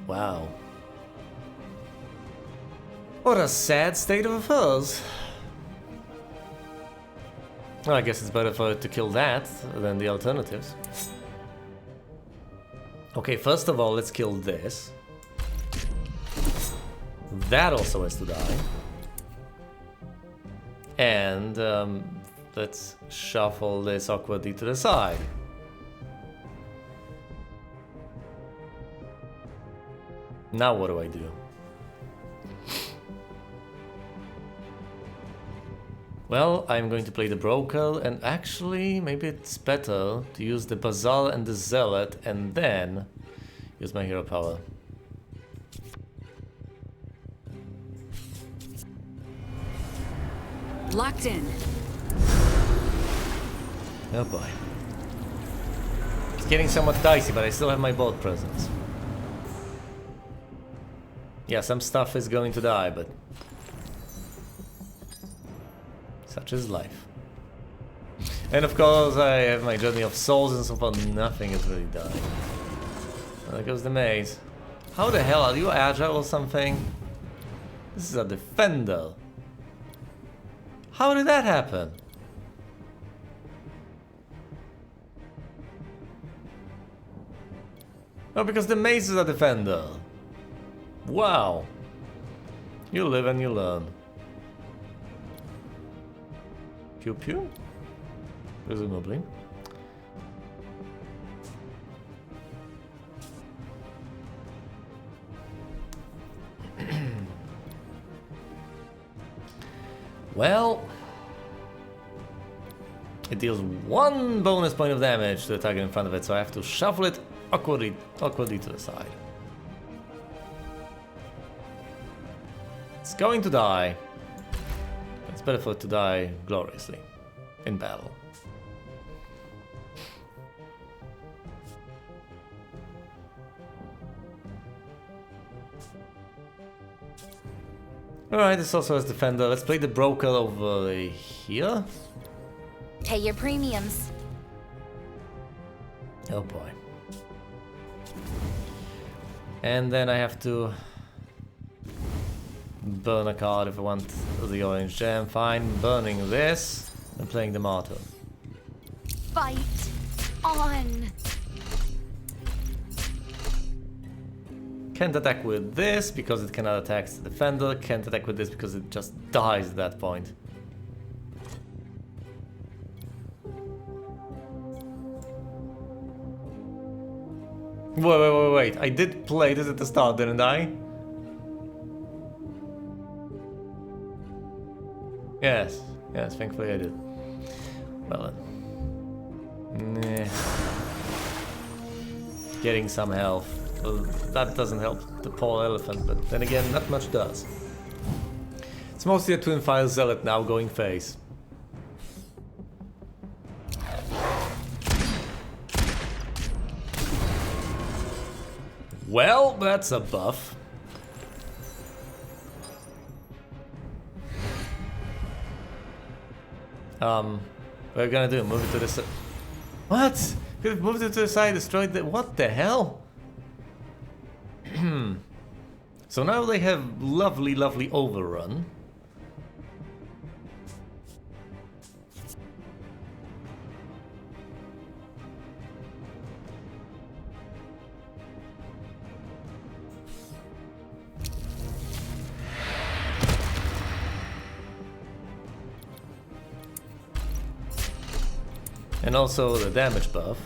Wow. What a sad state of affairs. Well, I guess it's better for it to kill that than the alternatives. Okay, first of all, let's kill this. That also has to die. And let's shuffle this awkwardly to the side. Now what do I do? Well, I'm going to play the Broker, and actually, maybe it's better to use the Bazaar and the Zealot, and then use my hero power. Locked in. Oh boy. It's getting somewhat dicey, but I still have my board presence. Yeah, some stuff is going to die, but such is life. And of course, I have my Journey of Souls, and so far nothing has really died. There goes the maze. How the hell are you, agile or something? This is a defender. How did that happen? Oh, because the maze is a defender. Wow. You live and you learn. Pew pew? Presumably. Well, it deals 1 bonus point of damage to the target in front of it, so I have to shuffle it awkwardly to the side. It's going to die. It's better for it to die gloriously in battle. Alright, this also has defender. Let's play the Broker over here. Pay your premiums. Oh boy. And then I have to burn a card if I want the orange gem. Fine, burning this and playing the Martyr. Fight on. Can't attack with this because it cannot attack the defender. Can't attack with this because it just dies at that point. Wait. I did play this at the start, didn't I? Yes, thankfully I did. Well then. Nah. Getting some health. Well, that doesn't help the poor elephant, but then again, not much does. It's mostly a Twin Fire Zealot now going face. Well, that's a buff. What are we gonna do? Move it to the side? What? Could have moved it to the side, destroyed the... What the hell? So now they have lovely overrun. And also the damage buff.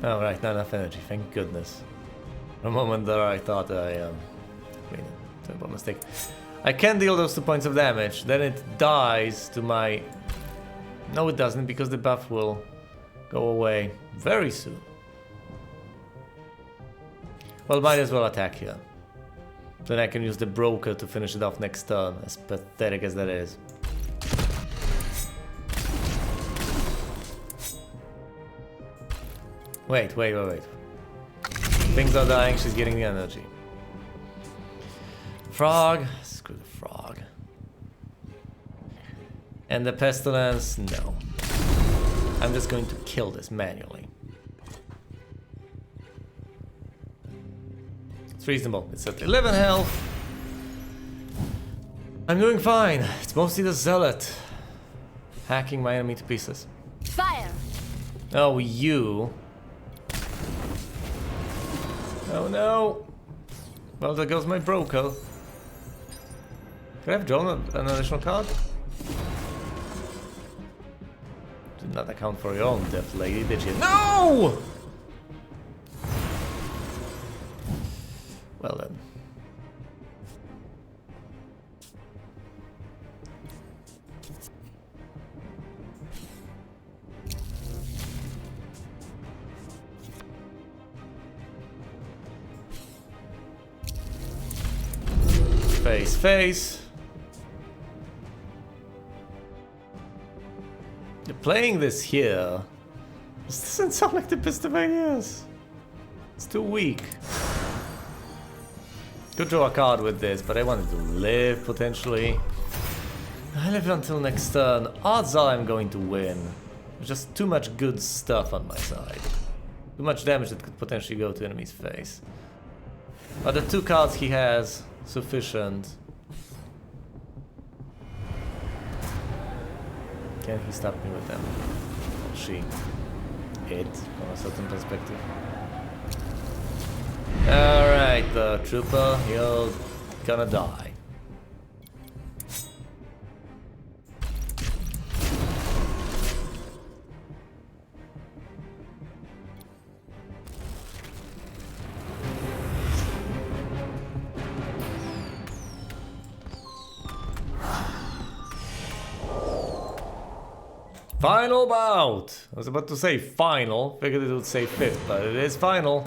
Alright, not enough energy, thank goodness. For a moment there I thought I made a terrible mistake. I can deal those 2 points of damage, then it dies to my... No it doesn't, because the buff will go away very soon. Well, might as well attack here. Then I can use the broker to finish it off next turn, as pathetic as that is. Wait. Things are dying, she's getting the energy. Frog, screw the frog. And the pestilence, no. I'm just going to kill this manually. It's reasonable, it's at 11 health. I'm doing fine, it's mostly the zealot hacking my enemy to pieces. Fire! Oh, you. Oh no! Well, there goes my broker. Could I have drawn an additional card? Did not account for your own death, lady, did you? No! Well then. Face. You're playing this here. This doesn't sound like the best of ideas. It's too weak. Could draw a card with this, but I wanted to live potentially. I live until next turn. Odds are I'm going to win. There's just too much good stuff on my side. Too much damage that could potentially go to enemy's face. But the 2 cards he has, sufficient. Can he stop me with them? Or she? It, from a certain perspective. Alright, the trooper, you're gonna die. Final bout! I was about to say final, figured it would say 5th, but it is final.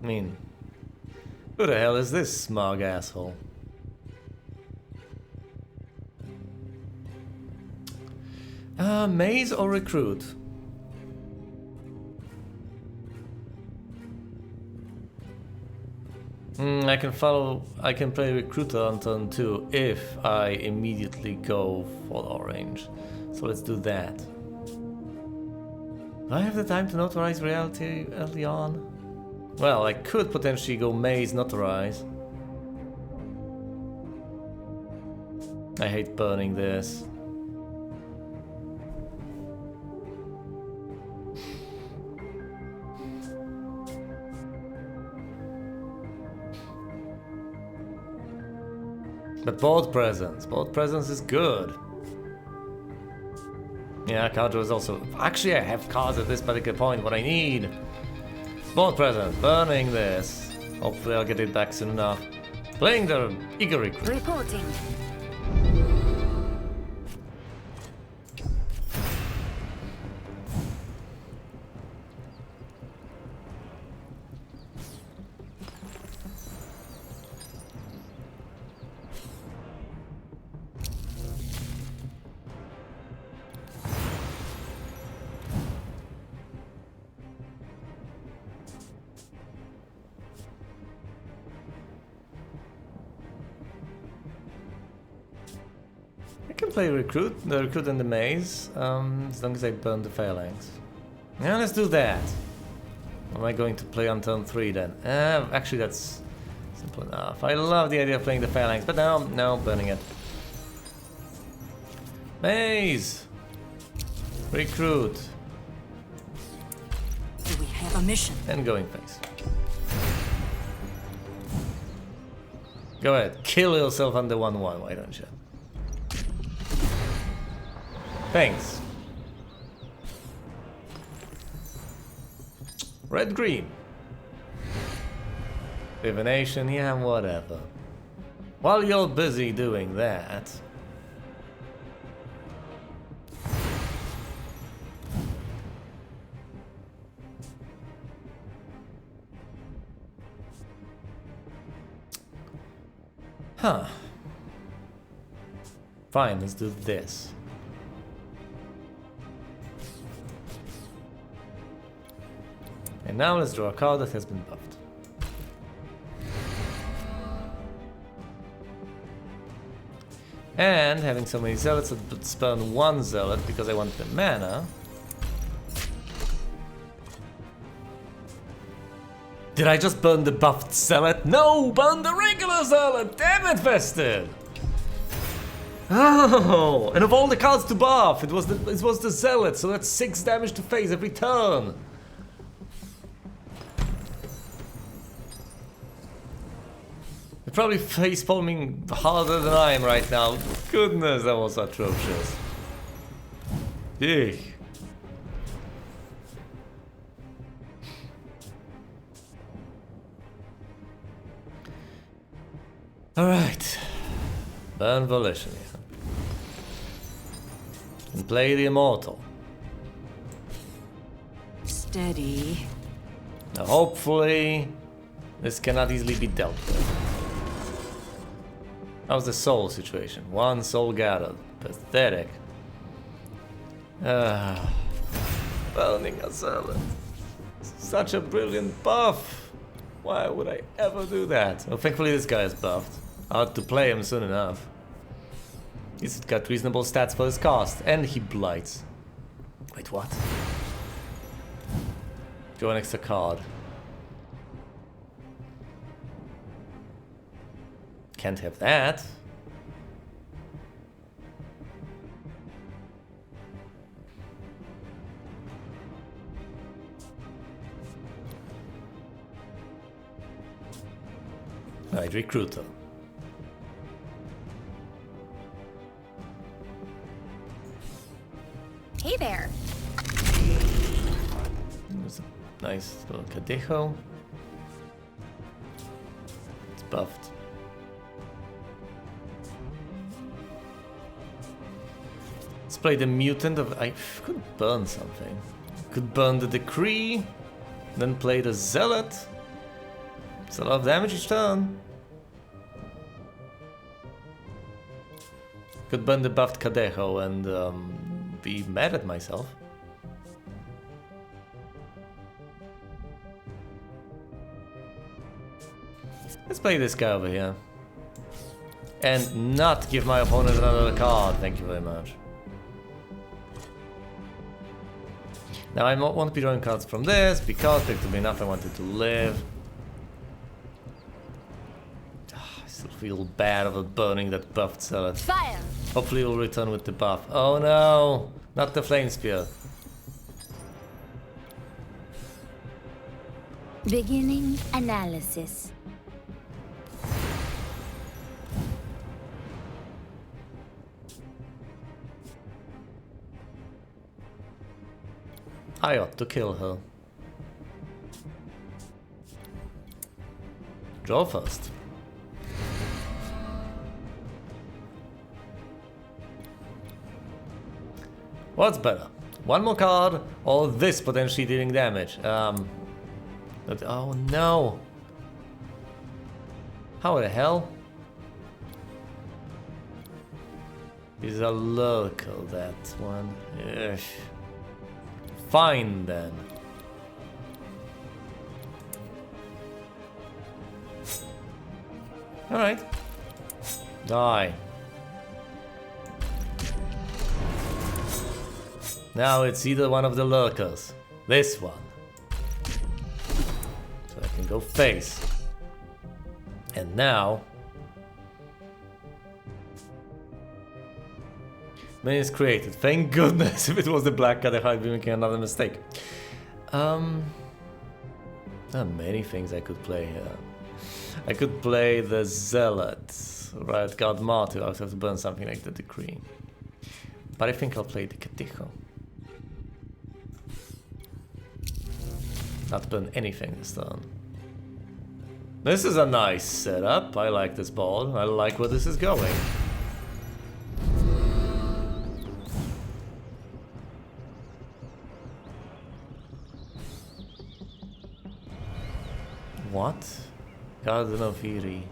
I mean, who the hell is this smug asshole? Maze or recruit? I can play recruiter on turn 2 if I immediately go for orange. So let's do that. Do I have the time to notarize reality early on? Well, I could potentially go maze notarize. I hate burning this. But board presence is good. Yeah, card draw is also... Actually, I have cards at this particular point, what I need. Board presence, burning this. Hopefully I'll get it back soon enough. Playing the eager recruit. Reporting. Play recruit and the maze, as long as I burn the phalanx. Yeah, let's do that. Am I going to play on turn 3 then? Actually that's simple enough. I love the idea of playing the phalanx, but no, burning it. Maze! Recruit. A mission. And going face. Go ahead, kill yourself under 1-1, why don't you? Thanks. Red green. Divination, yeah, whatever. While you're busy doing that. Huh. Fine, let's do this. And now let's draw a card that has been buffed. And having so many zealots, I'd spend one zealot because I want the mana. Did I just burn the buffed zealot? No! Burn the regular zealot! Damn it, Vested! Oh! And of all the cards to buff, it was the zealot, so that's 6 damage to face every turn. You're probably face palming harder than I am right now. Goodness, that was atrocious. Eek. Alright. Burn Volition. And play the Immortal. Steady. Now hopefully this cannot easily be dealt with. How's the soul situation? 1 soul gathered. Pathetic. Burning a zealot. Such a brilliant buff. Why would I ever do that? Well, thankfully this guy is buffed. I'll have to play him soon enough. He's got reasonable stats for his cost. And he blights. Wait, what? Draw an extra card. Can't have that. Right, recruiter. Hey there. There's a nice little Cadejo. It's buffed. Let's play the mutant of... I could burn something. Could burn the decree, then play the zealot. It's a lot of damage each turn. Could burn the buffed Cadejo and be mad at myself. Let's play this guy over here. And not give my opponent another card, thank you very much. Now I won't be drawing cards from this, because there could be enough I wanted to live. I still feel bad about burning that buffed zealot. Fire. Hopefully it'll return with the buff. Oh no! Not the flame spear. Beginning analysis. I ought to kill her. Draw first. What's better? One more card or this potentially dealing damage? Oh no! How the hell? Is a local, that one. Ugh. Fine then. Alright. Die. Now it's either one of the lurkers. This one. So I can go face. And now... Many is created. Thank goodness. If it was the black card, I'd be making another mistake. There are many things I could play here. I could play the Zealot, right? God Martyr, I would have to burn something like the Decree. But I think I'll play the Catijo. Not burn anything this turn. This is a nice setup. I like this board. I like where this is going. What? Garden of Eerie.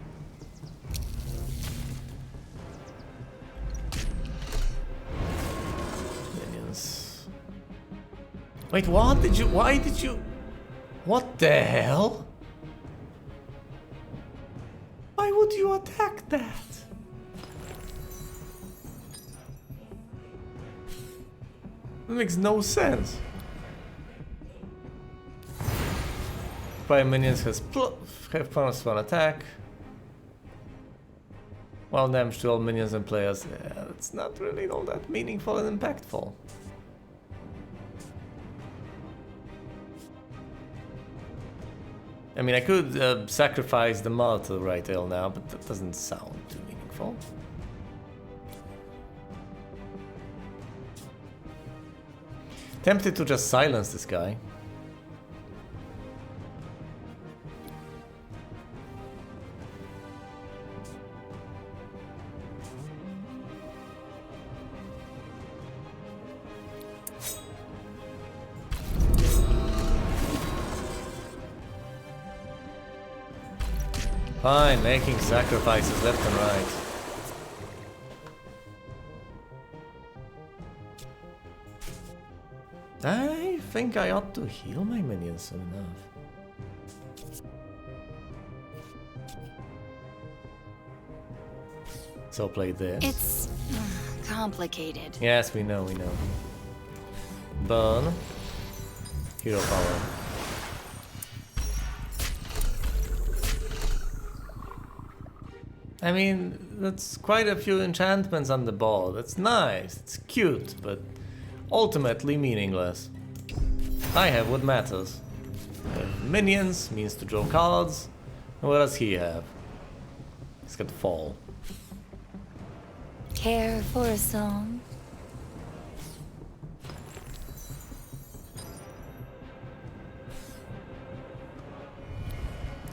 Minions. Wait, what did you... Why did you... What the hell? Why would you attack that? That makes no sense. Prime minions have +1 attack. While damage to all minions and players. Yeah, it's not really all that meaningful and impactful. I mean, I could sacrifice the Martyr right there now, but that doesn't sound too meaningful. Tempted to just silence this guy. Fine, making sacrifices left and right. I think I ought to heal my minions soon enough. So play this. It's complicated. Yes, we know, we know. Burn. Hero power. I mean, that's quite a few enchantments on the board. That's nice, it's cute, but ultimately meaningless. I have what matters. I have minions, means to draw cards. And what does he have? He's got fall. Care for a song?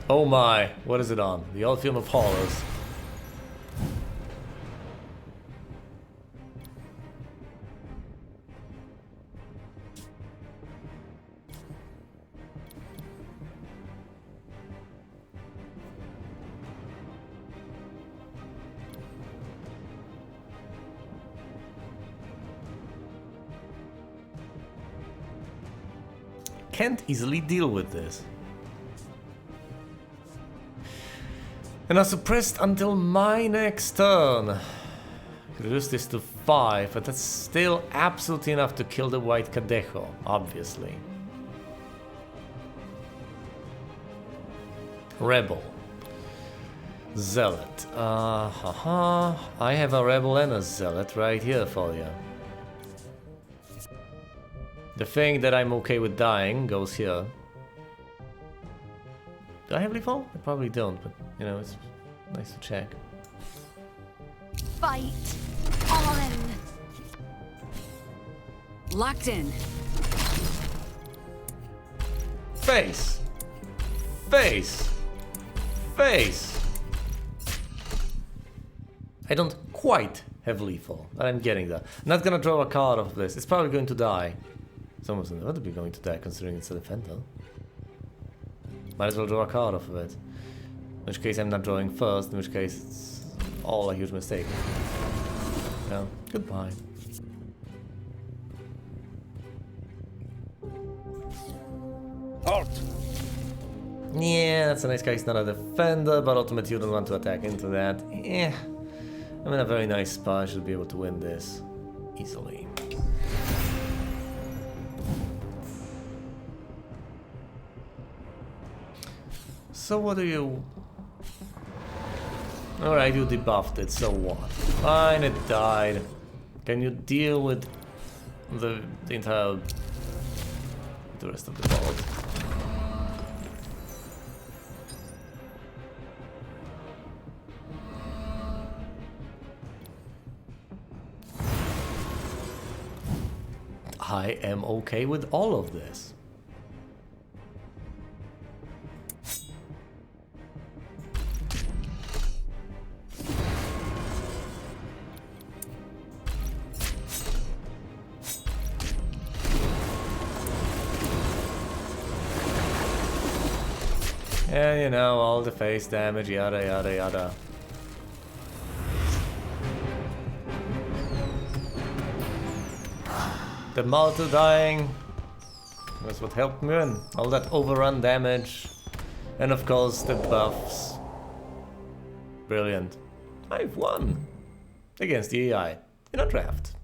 Oh my, what is it on? The old film of horrors. Can't easily deal with this. And are suppressed until my next turn. Could reduce this to 5, but that's still absolutely enough to kill the white Cadejo, obviously. Rebel. Zealot. I have a Rebel and a Zealot right here for you. The thing that I'm okay with dying goes here. Do I have lethal? I probably don't, but you know, it's nice to check. Fight on! Locked in. Face! Face! Face! I don't quite have lethal, but I'm getting there. I'm not gonna draw a card off this. It's probably going to die. It's almost inevitably going to die considering it's a defender. Might as well draw a card off of it. In which case I'm not drawing first, in which case it's all a huge mistake. Well, goodbye. Halt! Yeah, that's a nice guy. He's not a defender, but ultimately you don't want to attack into that. Yeah, I'm in a very nice spot. I should be able to win this easily. So what do you... Alright, you debuffed it, so what? Fine, it died. Can you deal with the entire... the rest of the board? I am okay with all of this. And you know, all the face damage, yada yada yada. The Malta dying was what helped me win. All that overrun damage. And of course the buffs. Brilliant. I've won against the AI in a draft.